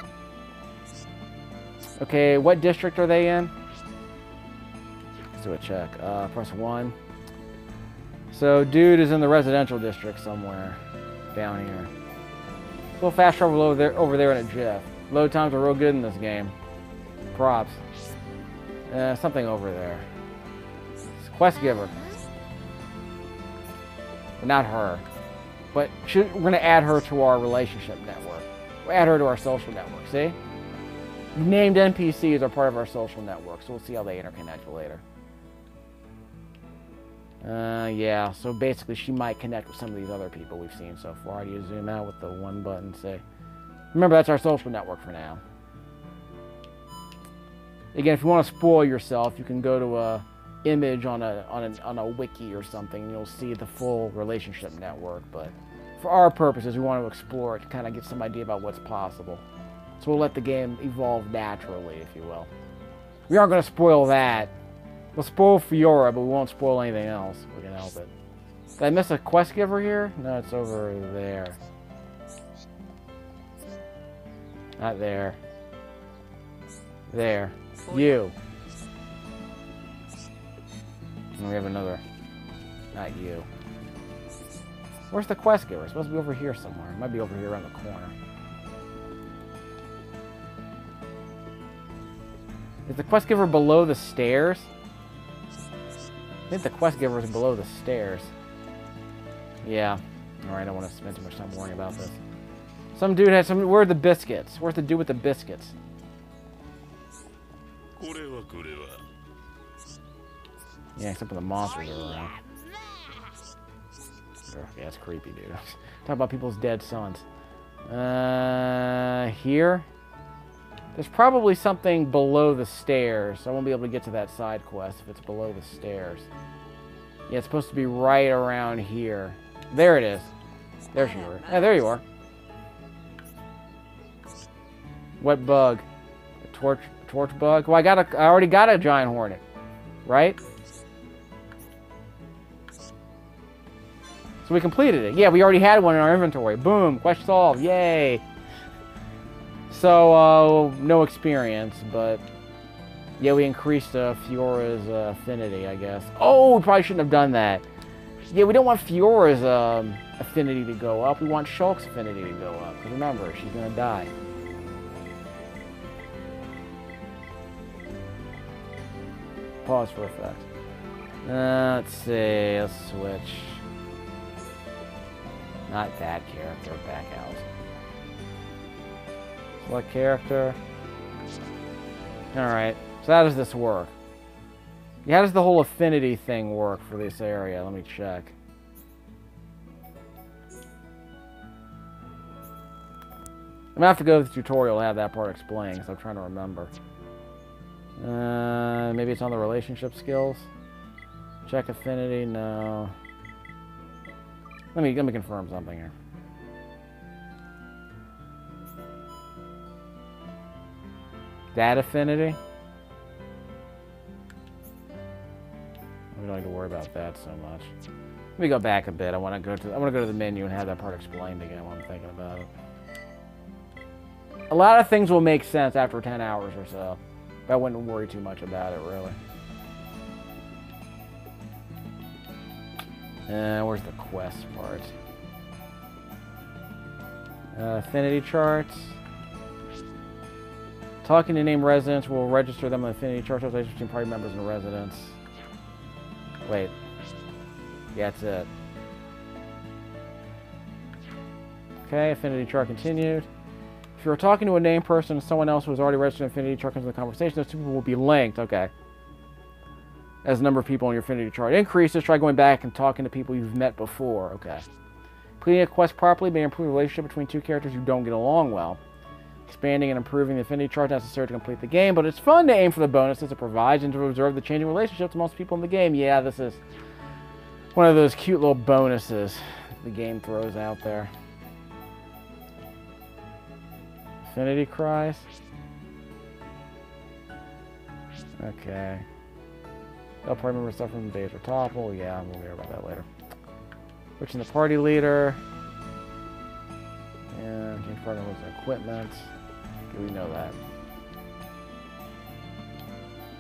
Okay, what district are they in? Let's do a check. Press 1. So, dude is in the residential district somewhere down here. A little fast travel over there in a jiff. Load times are real good in this game. Props. Something over there. Quest giver. But not her. But we're going to add her to our relationship network. We'll add her to our social network, see? Named NPCs are part of our social network, so we'll see how they interconnect later. Yeah, so basically she might connect with some of these other people we've seen so far. How do you zoom out with the one button? Say, remember, that's our social network for now. Again, if you want to spoil yourself, you can go to a image on a wiki or something, and you'll see the full relationship network. But for our purposes, we want to explore it to kind of get some idea about what's possible. So we'll let the game evolve naturally, if you will. We aren't going to spoil that. We'll spoil Fiora, but we won't spoil anything else. We can help it. Did I miss a quest giver here? No, it's over there. Not there. There. You. And we have another. Not you. Where's the quest giver? It's supposed to be over here somewhere. It might be over here around the corner. Is the quest giver below the stairs? I think the quest giver is below the stairs. Yeah. Alright, I don't want to spend too much time worrying about this. Some dude has some... Where are the biscuits? Where's the dude with the biscuits? Yeah, except for the monsters are around. Yeah, it's creepy, dude. Talk about people's dead sons. Here? There's probably something below the stairs, so I won't be able to get to that side quest if it's below the stairs. Yeah, it's supposed to be right around here. There it is. There you are. Yeah, there you are. What bug? A torch bug? Well, I already got a giant hornet, right? So we completed it. Yeah, we already had one in our inventory. Boom, quest solved. Yay. So, no experience, but yeah, we increased Fiora's affinity, I guess. Oh, we probably shouldn't have done that. Yeah, we don't want Fiora's affinity to go up. We want Shulk's affinity to go up. Because remember, she's going to die. Pause for effect. Let's see. Let's switch. Not that character. Back out. Select character. Alright. So how does this work? Yeah, how does the whole affinity thing work for this area? Let me check. I'm gonna have to go to the tutorial and have that part explained, because I'm trying to remember. Maybe it's on the relationship skills. Check affinity, no. Let me confirm something here. That affinity? We don't need to worry about that so much. Let me go back a bit. I want to go to the menu and have that part explained again while I'm thinking about it. A lot of things will make sense after 10 hours or so. But I wouldn't worry too much about it, really. Where's the quest part? Affinity charts. Talking to named residents will register them on affinity charts between party members and residents. Wait. Yeah, that's it. Okay, affinity chart continued. If you're talking to a named person and someone else who has already registered an affinity chart comes into the conversation, those two people will be linked. Okay. As the number of people on your affinity chart increases, try going back and talking to people you've met before. Okay. Completing a quest properly may improve the relationship between two characters who don't get along well. Expanding and improving the affinity chart is necessary to complete the game, but it's fun to aim for the bonuses it provides and to observe the changing relationships amongst people in the game. Yeah, this is one of those cute little bonuses the game throws out there. Affinity cries. Okay. All party members suffer from days or topple. Yeah, we'll hear about that later. Switching the party leader. And change party members and equipment. Okay, we know that.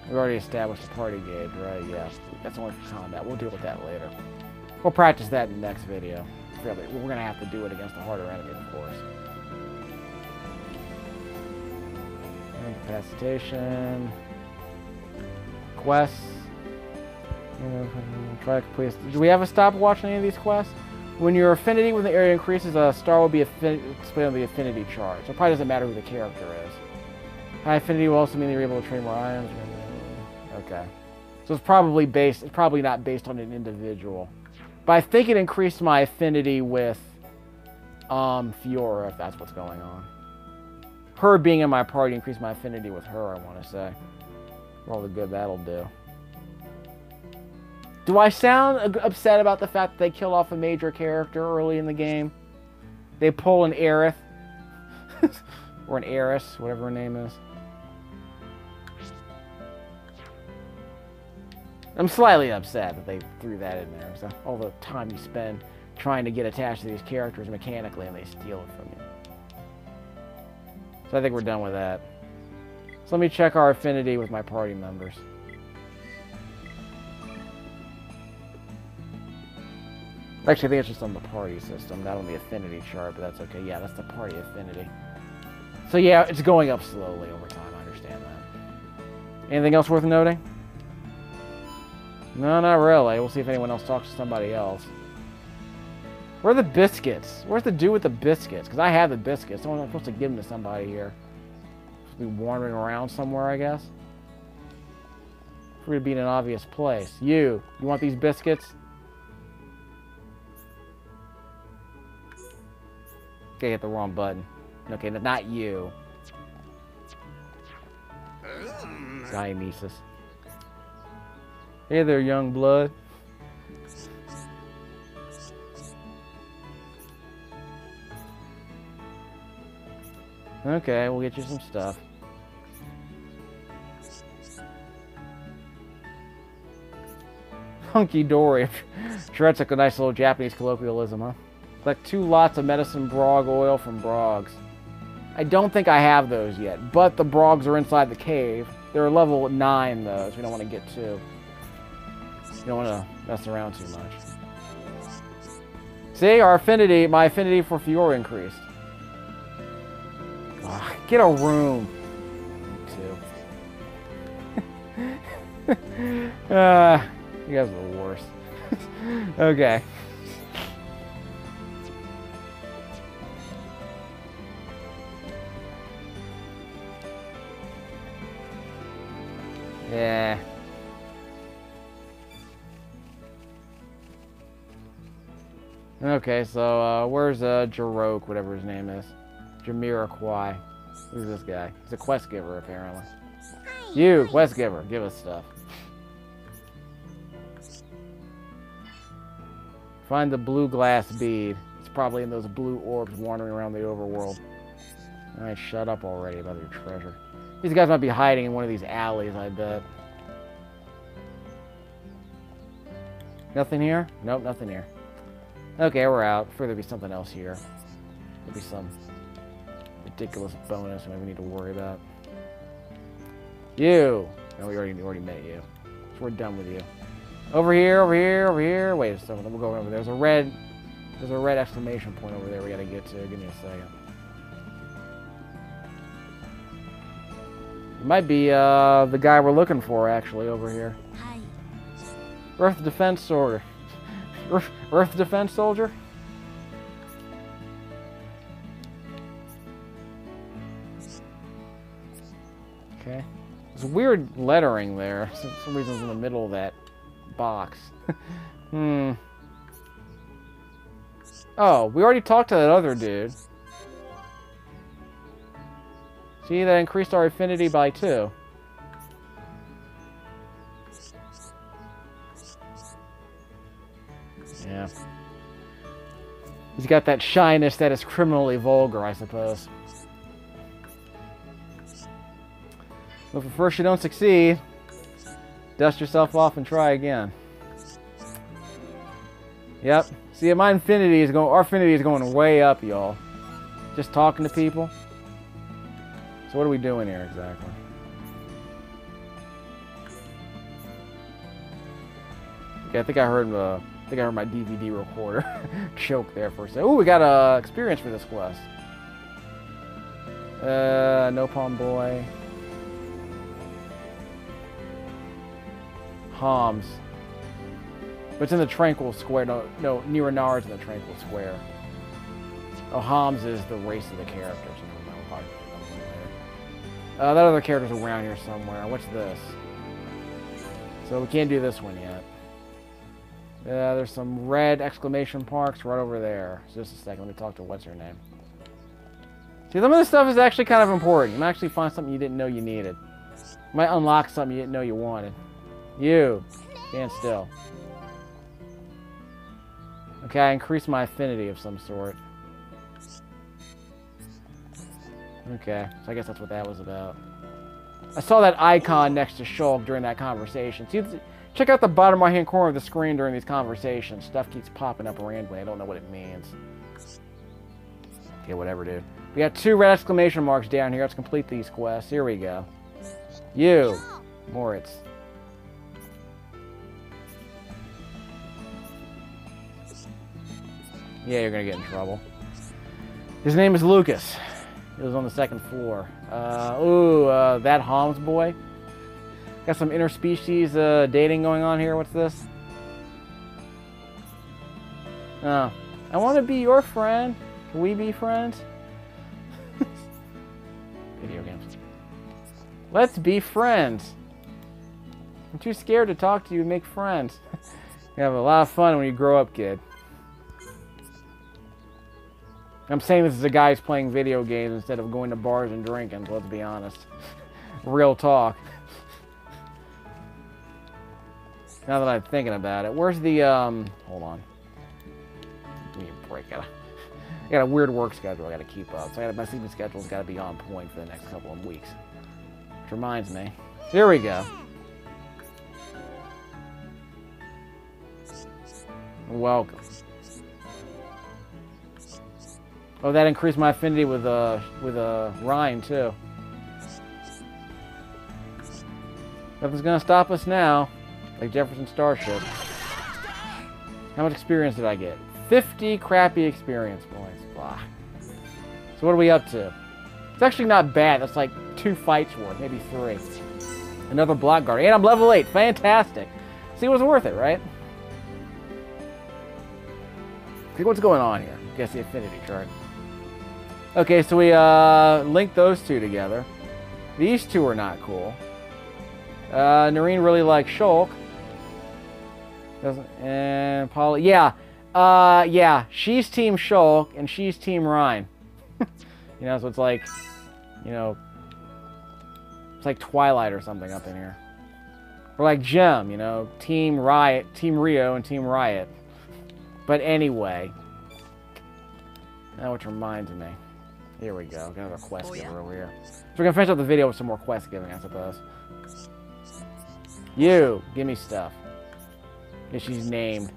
We already established the party gauge, right? Yeah. That's only for combat. We'll deal with that later. We'll practice that in the next video. We're going to have to do it against a harder enemy, of course. Incapacitation. Quests. Try to complete. Do we have a stopwatch on any of these quests? When your affinity with the area increases, a star will be displayed on the affinity chart. So it probably doesn't matter who the character is. High affinity will also mean that you're able to train more items. Okay. So it's probably based. It's probably not based on an individual. But I think it increased my affinity with Fiora, if that's what's going on. Her being in my party increased my affinity with her, I want to say. For all the good that'll do. Do I sound upset about the fact that they kill off a major character early in the game? They pull an Aerith. Or an Eris, whatever her name is. I'm slightly upset that they threw that in there. So all the time you spend trying to get attached to these characters mechanically and they steal it from you. So I think we're done with that. So let me check our affinity with my party members. Actually, I think it's just on the party system, not on the affinity chart, but that's okay. Yeah, that's the party affinity. So yeah, it's going up slowly over time, I understand that. Anything else worth noting? No, not really. We'll see if anyone else talks to somebody else. Where are the biscuits? Where's the dude with the biscuits? Because I have the biscuits. I'm supposed to give them to somebody here. Supposed to be wandering around somewhere, I guess. Free to be in an obvious place. You want these biscuits? Okay, hit the wrong button. Okay, not you. Dionysus. Hey there, young blood. Okay, we'll get you some stuff. Hunky dory. Sure, that's like a nice little Japanese colloquialism, huh? Like 2 lots of medicine brog oil from brogs. I don't think I have those yet, but the brogs are inside the cave. They're level 9 though, so we don't want to get too. You don't want to mess around too much. See, our affinity, my affinity for Fiora increased. Ugh, get a room. Me too. You guys are the worst. Okay. Yeah. Okay, so where's Jarok, whatever his name is? Jamiroquai. Who's this guy? He's a quest giver, apparently. You, quest giver, give us stuff. Find the blue glass bead. It's probably in those blue orbs wandering around the overworld. Alright, shut up already about your treasure. These guys might be hiding in one of these alleys, I bet. Nothing here? Nope, nothing here. Okay, we're out. I'm sure there'll be something else here. There'll be some ridiculous bonus we need to worry about. You! No, we already met you. So we're done with you. Over here, over here, over here. Wait a second, we'll go over there. There's a red exclamation point over there we gotta get to. Give me a second. It might be the guy we're looking for, actually, over here. Earth Defense Soldier. Earth Defense Soldier? Okay. There's weird lettering there. For some reason it's in the middle of that box. Oh, we already talked to that other dude. See, that increased our affinity by 2. Yeah. He's got that shyness that is criminally vulgar, I suppose. But if first you don't succeed, dust yourself off and try again. Yep. See, my affinity is going. Our affinity is going way up, y'all. Just talking to people. So what are we doing here exactly? Okay, I think I heard my DVD recorder choke there for a second. Ooh, we got experience for this quest. No Palm Boy. Homs. But it's in the Tranquil Square. No, Niranar's in the Tranquil Square. Oh, Homs is the race of the characters. That other character's around here somewhere. What's this? So we can't do this one yet. There's some red exclamation marks right over there. So just a second, let me talk to what's her name. See, some of this stuff is actually kind of important. You might actually find something you didn't know you needed. You might unlock something you didn't know you wanted. You, stand still. Okay, I increased my affinity of some sort. Okay, so I guess that's what that was about. I saw that icon next to Shulk during that conversation. See, check out the bottom right-hand corner of the screen during these conversations. Stuff keeps popping up randomly. I don't know what it means. Okay, whatever, dude. We got 2 red exclamation marks down here. Let's complete these quests. Here we go. You, Moritz. Yeah, you're gonna get in trouble. His name is Lucas. He was on the 2nd floor. That Homs boy. Got some interspecies dating going on here. What's this? Oh, I want to be your friend. Can we be friends? Video games. Let's be friends. I'm too scared to talk to you and make friends. You have a lot of fun when you grow up, kid. I'm saying this as a guy who's playing video games instead of going to bars and drinking, let's be honest. Real talk. Now that I'm thinking about it, where's the, hold on. Give me a break. I got a weird work schedule I gotta keep up. So my sleeping schedule's gotta be on point for the next couple of weeks. Which reminds me. Here we go. Welcome. Oh, that increased my affinity with Reyn too. Nothing's gonna stop us now, like Jefferson Starship. How much experience did I get? 50 crappy experience points. Blah. So what are we up to? It's actually not bad. That's like 2 fights worth, maybe 3. Another Blackguard. And I'm level 8. Fantastic. See, it was worth it, right? See what's going on here. Guess the affinity chart. Okay, so we linked those two together. These two are not cool. Reyn really likes Shulk. And Polly, yeah. Yeah, she's Team Shulk and she's Team Reyn. You know, so it's like, you know, it's like Twilight or something up in here. Or like Gem, you know, Team Riot, Team Rio and Team Riot. But anyway. Now which reminds me. Here we go. Got another quest giver over here. So we're gonna finish up the video with some more quest giving, I suppose. You, give me stuff. Yeah, she's named.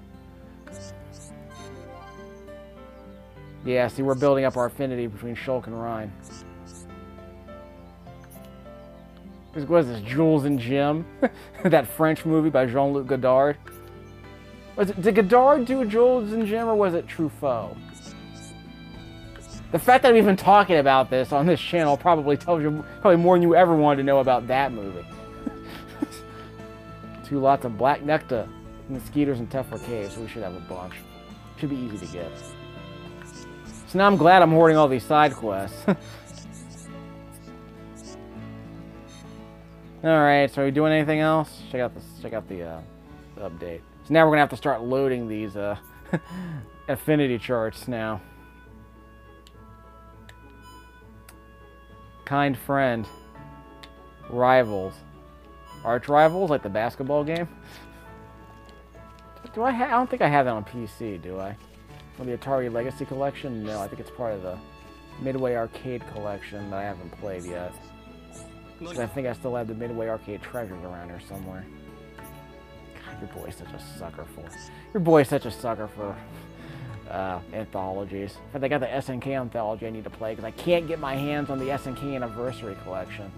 Yeah, see, we're building up our affinity between Shulk and Reyn. What is this, Jules and Jim? That French movie by Jean-Luc Godard? Did Godard do Jules and Jim, or was it Truffaut? The fact that I'm even talking about this on this channel probably tells you more than you ever wanted to know about that movie. 2 lots of black nectar, mosquitoes, and Tephra Cave, so we should have a bunch. Should be easy to get. So now I'm glad I'm hoarding all these side quests. Alright, so are we doing anything else? Check out the update. So now we're gonna have to start loading these affinity charts now. Kind friend. Rivals. Arch rivals, like the basketball game. I don't think I have that on PC, do I? On the Atari Legacy Collection? No, I think it's part of the Midway Arcade Collection that I haven't played yet. I think I still have the Midway Arcade treasures around here somewhere. God, your boy's such a sucker for anthologies. In fact, I got the SNK anthology I need to play because I can't get my hands on the SNK Anniversary Collection.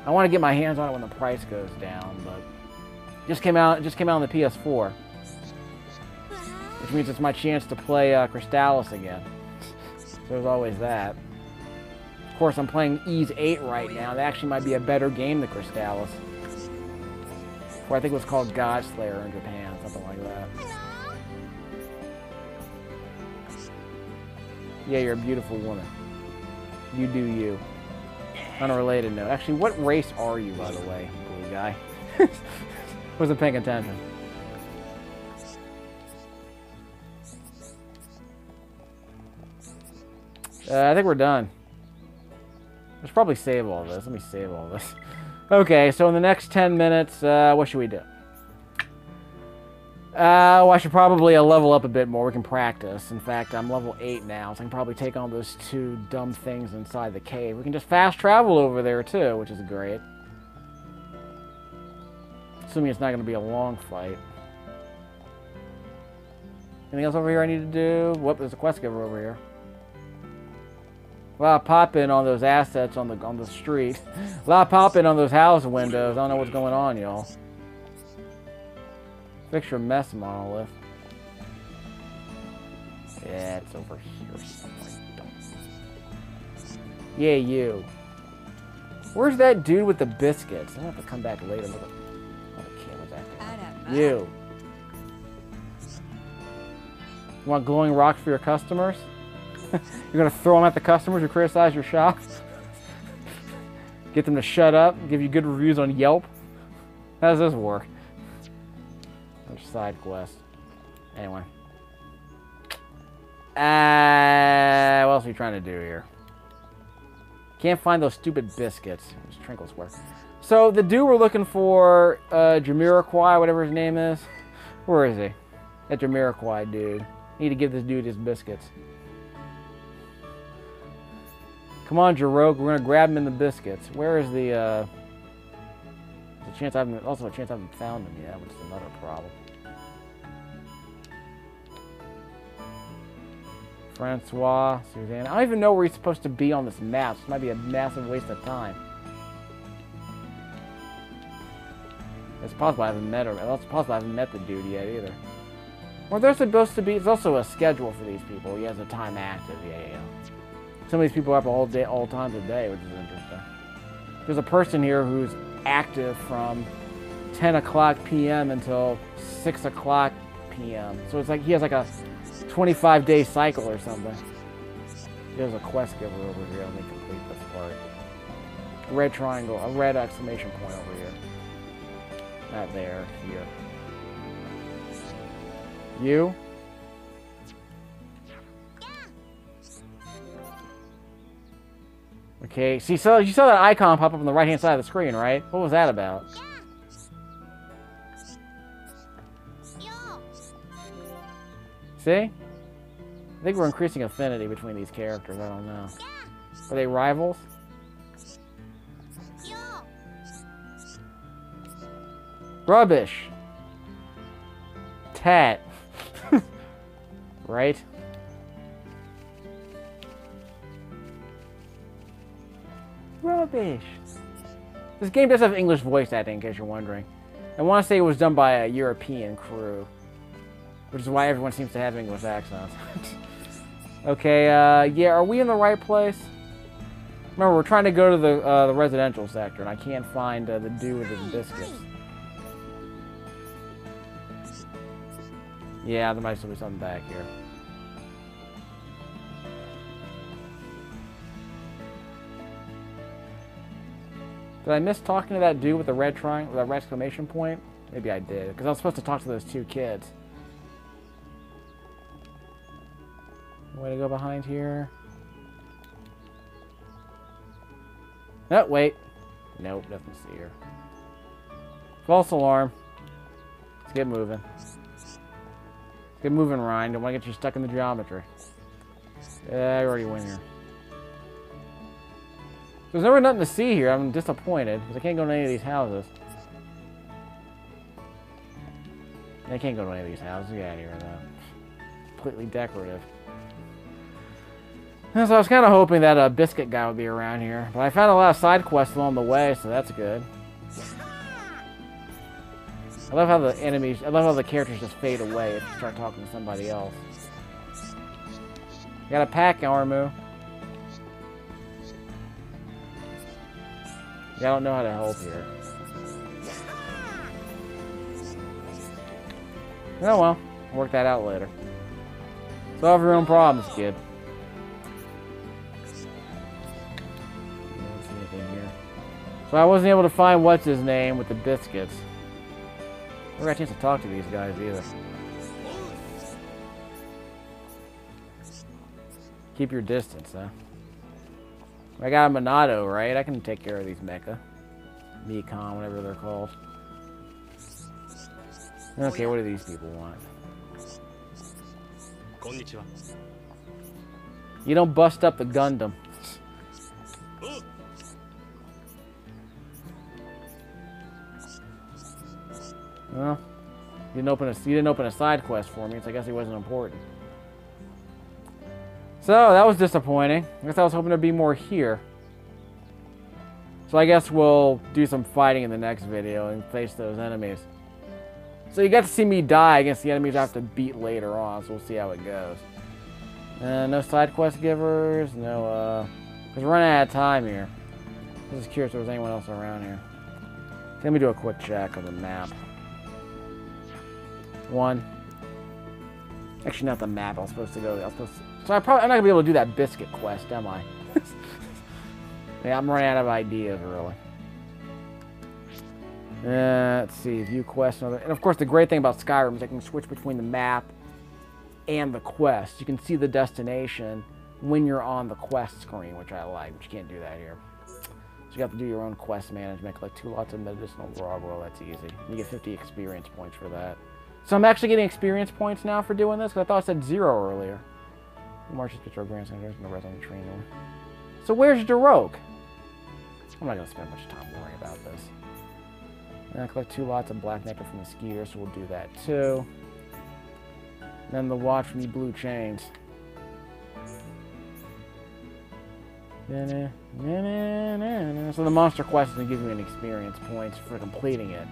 I want to get my hands on it when the price goes down, but it just came out on the PS4, which means it's my chance to play Crystallis again. So there's always that. Of course, I'm playing Ys 8 right now. That actually might be a better game than Crystallis. Or I think it was called Godslayer in Japan, something like that. Yeah, you're a beautiful woman. You do you. Unrelated note. Actually, what race are you, by the way, blue guy? Wasn't paying attention. I think we're done. Let's probably save all this. Let me save all this. Okay, so in the next 10 minutes, what should we do? Well, I should probably level up a bit more. We can practice. In fact, I'm level 8 now, so I can probably take on those 2 dumb things inside the cave. We can just fast travel over there, too, which is great. Assuming it's not going to be a long fight. Anything else over here I need to do? Whoop, there's a quest giver over here. A lot of pop-in on those assets on the street. A lot of pop-in on those house windows. I don't know what's going on, y'all. Fix your mess monolith. Yeah, it's over here somewhere. Yeah, you. Where's that dude with the biscuits? I'm gonna have to come back later. Look at the camera's acting. You. You want glowing rocks for your customers? You're gonna throw them at the customers who criticize your shop? Get them to shut up, give you good reviews on Yelp? How does this work? Side quest. Anyway. What else are you trying to do here? Can't find those stupid biscuits. There's Trinkle Square. So, the dude we're looking for, Jamiroquai, whatever his name is. Where is he? That Jamiroquai dude. Need to give this dude his biscuits. Come on, Jaroque. We're gonna grab him in the biscuits. Where is the, there's a chance I haven't found him yet, which is another problem. Francois, Suzanne. I don't even know where he's supposed to be on this map. This might be a massive waste of time. It's possible I haven't met her. It's possible I haven't met the dude yet either. Well, there's supposed to be... It's also a schedule for these people. He has a time active. Yeah. Some of these people have all day, all times of day, which is interesting. There's a person here who's active from 10 o'clock p.m. until 6 o'clock p.m. So it's like he has like a 25-day cycle or something. There's a quest giver over here. Let me complete this part. A red triangle, a red exclamation point over here. Not there, here. You? Okay, see, so you saw that icon pop up on the right-hand side of the screen, right? What was that about? See? I think we're increasing affinity between these characters. I don't know. Are they rivals? Rubbish. Tat. Right? Rubbish. This game does have English voice acting, in case you're wondering. I want to say it was done by a European crew, which is why everyone seems to have English accents. Okay, yeah, are we in the right place? Remember, we're trying to go to the residential sector, and I can't find the dude with his biscuits. Yeah, there might still be something back here. Did I miss talking to that dude with the red triangle, that red exclamation point? Maybe I did, because I was supposed to talk to those two kids. Way to go behind here. Oh, wait. Nope, nothing to see here. False alarm. Let's get moving. Let's get moving, Reyn. Don't want to get you stuck in the geometry. Yeah, I already went here. There's never nothing to see here. I'm disappointed because I can't go to any of these houses. I can't go to any of these houses. Get out of here with that. Completely decorative. So I was kind of hoping that a biscuit guy would be around here, but I found a lot of side quests along the way, so that's good. I love how the enemies, I love how the characters just fade away if you start talking to somebody else. Got a pack, Armu. I don't know how to help here. Oh well, work that out later. Solve your own problems, kid. So I wasn't able to find what's his name with the biscuits. I never got a chance to talk to these guys either. Keep your distance, huh? I got a Monado, right? I can take care of these mecha. Mekon, whatever they're called. Okay, what do these people want? You don't bust up the Gundam. Well, you didn't open a side quest for me, so I guess he wasn't important. So, that was disappointing. I guess I was hoping there'd be more here. So I guess we'll do some fighting in the next video and face those enemies. So you got to see me die against the enemies I have to beat later on, so we'll see how it goes. No side quest givers, no, because we're running out of time here. I was just curious if there was anyone else around here. So let me do a quick check of the map. One. Actually, not the map. I was supposed to go. So I'm not gonna be able to do that biscuit quest, am I? Yeah, I'm running out of ideas, really. Let's see. View quest. And of course, the great thing about Skyrim is I can switch between the map and the quest. You can see the destination when you're on the quest screen, which I like. But you can't do that here. So you have to do your own quest management. Collect 2 lots of medicinal gargoyle. That's easy. You get 50 experience points for that. So I'm actually getting experience points now for doing this, because I thought I said 0 earlier. Marsh's picture of grandson, there's no rest on the train there. So where's Daroke? I'm not going to spend much time worrying about this. And I collect 2 lots of black nectar from the skeeter, so we'll do that too. And then the watch from the blue chains. So the monster quest is going to give you an experience points for completing it.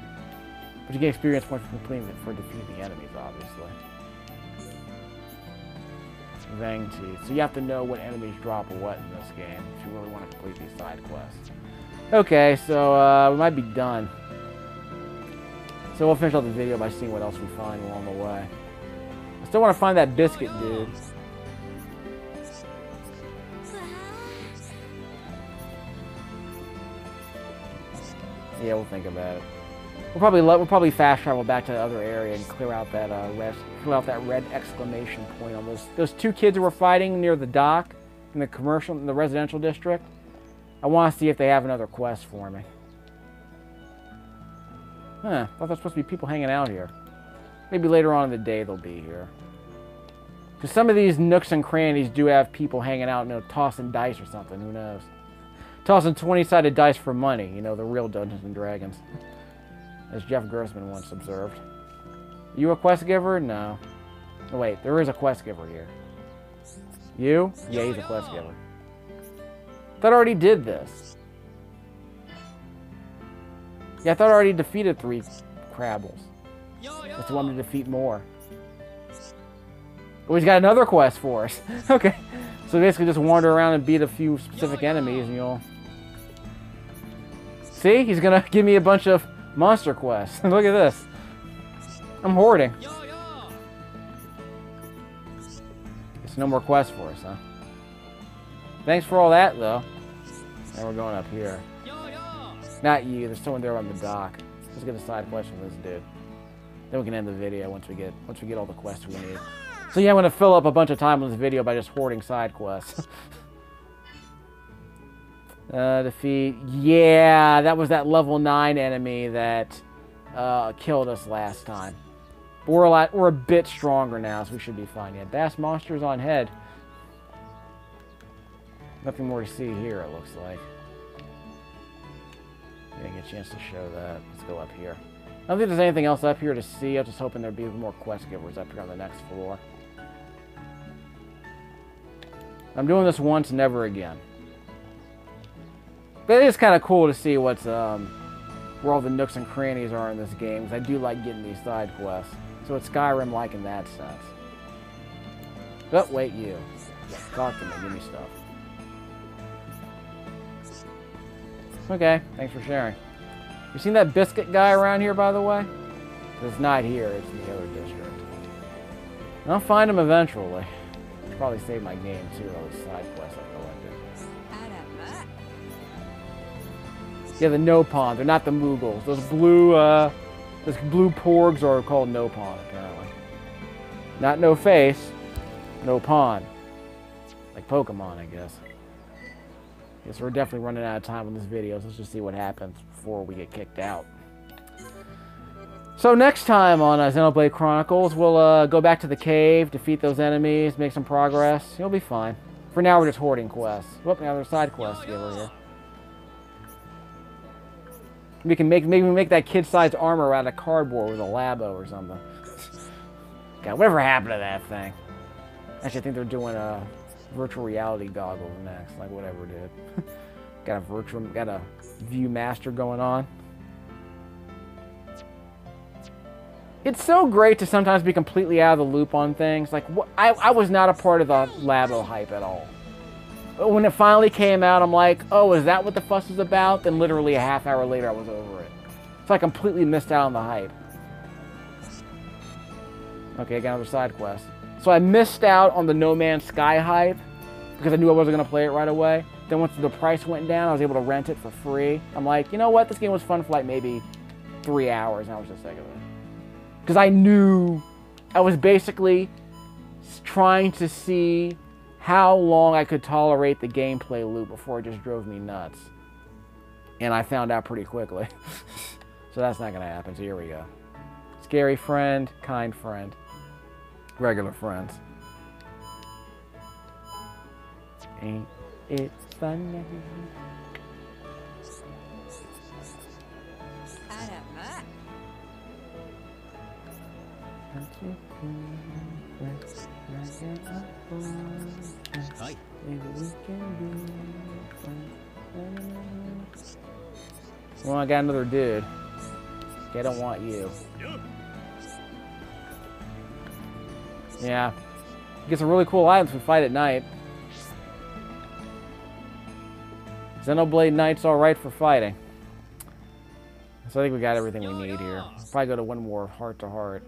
But you get experience points for completing it for defeating the enemies, obviously. Fang teeth. So you have to know what enemies drop what in this game if you really want to complete these side quests. Okay, so we might be done. So we'll finish up the video by seeing what else we find along the way. I still want to find that biscuit dude. Yeah, we'll think about it. We'll probably fast travel back to the other area and clear out that red exclamation point on those two kids who were fighting near the dock in the residential district. I want to see if they have another quest for me. Huh, I thought there was supposed to be people hanging out here. Maybe later on in the day they'll be here. Because some of these nooks and crannies do have people hanging out, you know, tossing dice or something, who knows. Tossing 20-sided dice for money, you know, the real Dungeons & Dragons. As Jeff Grossman once observed. Are you a quest giver? No. Oh, wait, there is a quest giver here. You? Yeah, he's a quest giver. I thought I already did this. Yeah, I thought I already defeated 3 Crabbles. Just want me to defeat more. Oh, he's got another quest for us. Okay. So basically just wander around and beat a few specific enemies and you'll... See? He's gonna give me a bunch of monster quests. Look at this. I'm hoarding. It's no more quests for us, huh? Thanks for all that, though. Now we're going up here. Not you. There's someone there on the dock. Let's get a side quest from this dude. Then we can end the video once we get all the quests we need. So yeah, I'm gonna fill up a bunch of time on this video by just hoarding side quests. Defeat. Yeah, that was that level 9 enemy that killed us last time. But we're a bit stronger now, so we should be fine. Yeah, Bass Monsters on head. Nothing more to see here, it looks like. Didn't get a chance to show that. Let's go up here. I don't think there's anything else up here to see. I was just hoping there'd be more quest givers up here on the next floor. I'm doing this once, never again. But it is kind of cool to see what's where all the nooks and crannies are in this game, because I do like getting these side quests. So it's Skyrim-like in that sense. Oh, wait, you. Talk to me, give me stuff. Okay, thanks for sharing. You seen that biscuit guy around here, by the way? It's not here, it's in the other district. I'll find him eventually. I'll probably save my game too, all these side quests I collected. Yeah, the Nopon, they're not the Moogles. Those blue porgs are called Nopon, apparently. Not no face, Nopon. Like Pokemon, I guess. Yes, we're definitely running out of time on this video, so let's just see what happens before we get kicked out. So next time on Xenoblade Chronicles, we'll go back to the cave, defeat those enemies, make some progress. You'll be fine. For now, we're just hoarding quests. Whoop, now there's side quests over here. We can maybe make that kid-sized armor out of cardboard with a labo or something. God, whatever happened to that thing? Actually, I think they're doing a virtual reality goggles next, like whatever, dude. got a Viewmaster going on. It's so great to sometimes be completely out of the loop on things. Like, I was not a part of the Labo hype at all. But when it finally came out, I'm like, oh, is that what the fuss is about? Then literally a half hour later, I was over it. So I completely missed out on the hype. Okay, I got another side quest. So I missed out on the No Man's Sky hype because I knew I wasn't going to play it right away. Then once the price went down, I was able to rent it for free. I'm like, you know what? This game was fun for like maybe 3 hours, and I was just sick of it. Because I knew I was basically trying to see how long I could tolerate the gameplay loop before it just drove me nuts. And I found out pretty quickly. So that's not going to happen. So here we go. Scary friend, kind friend, regular friends. Ain't it funny? Well, I got another dude. Okay, I don't want you. Yeah. Get some really cool items if we fight at night. Xenoblade Knight's alright for fighting. So I think we got everything we need here. We'll probably go to one more heart to heart.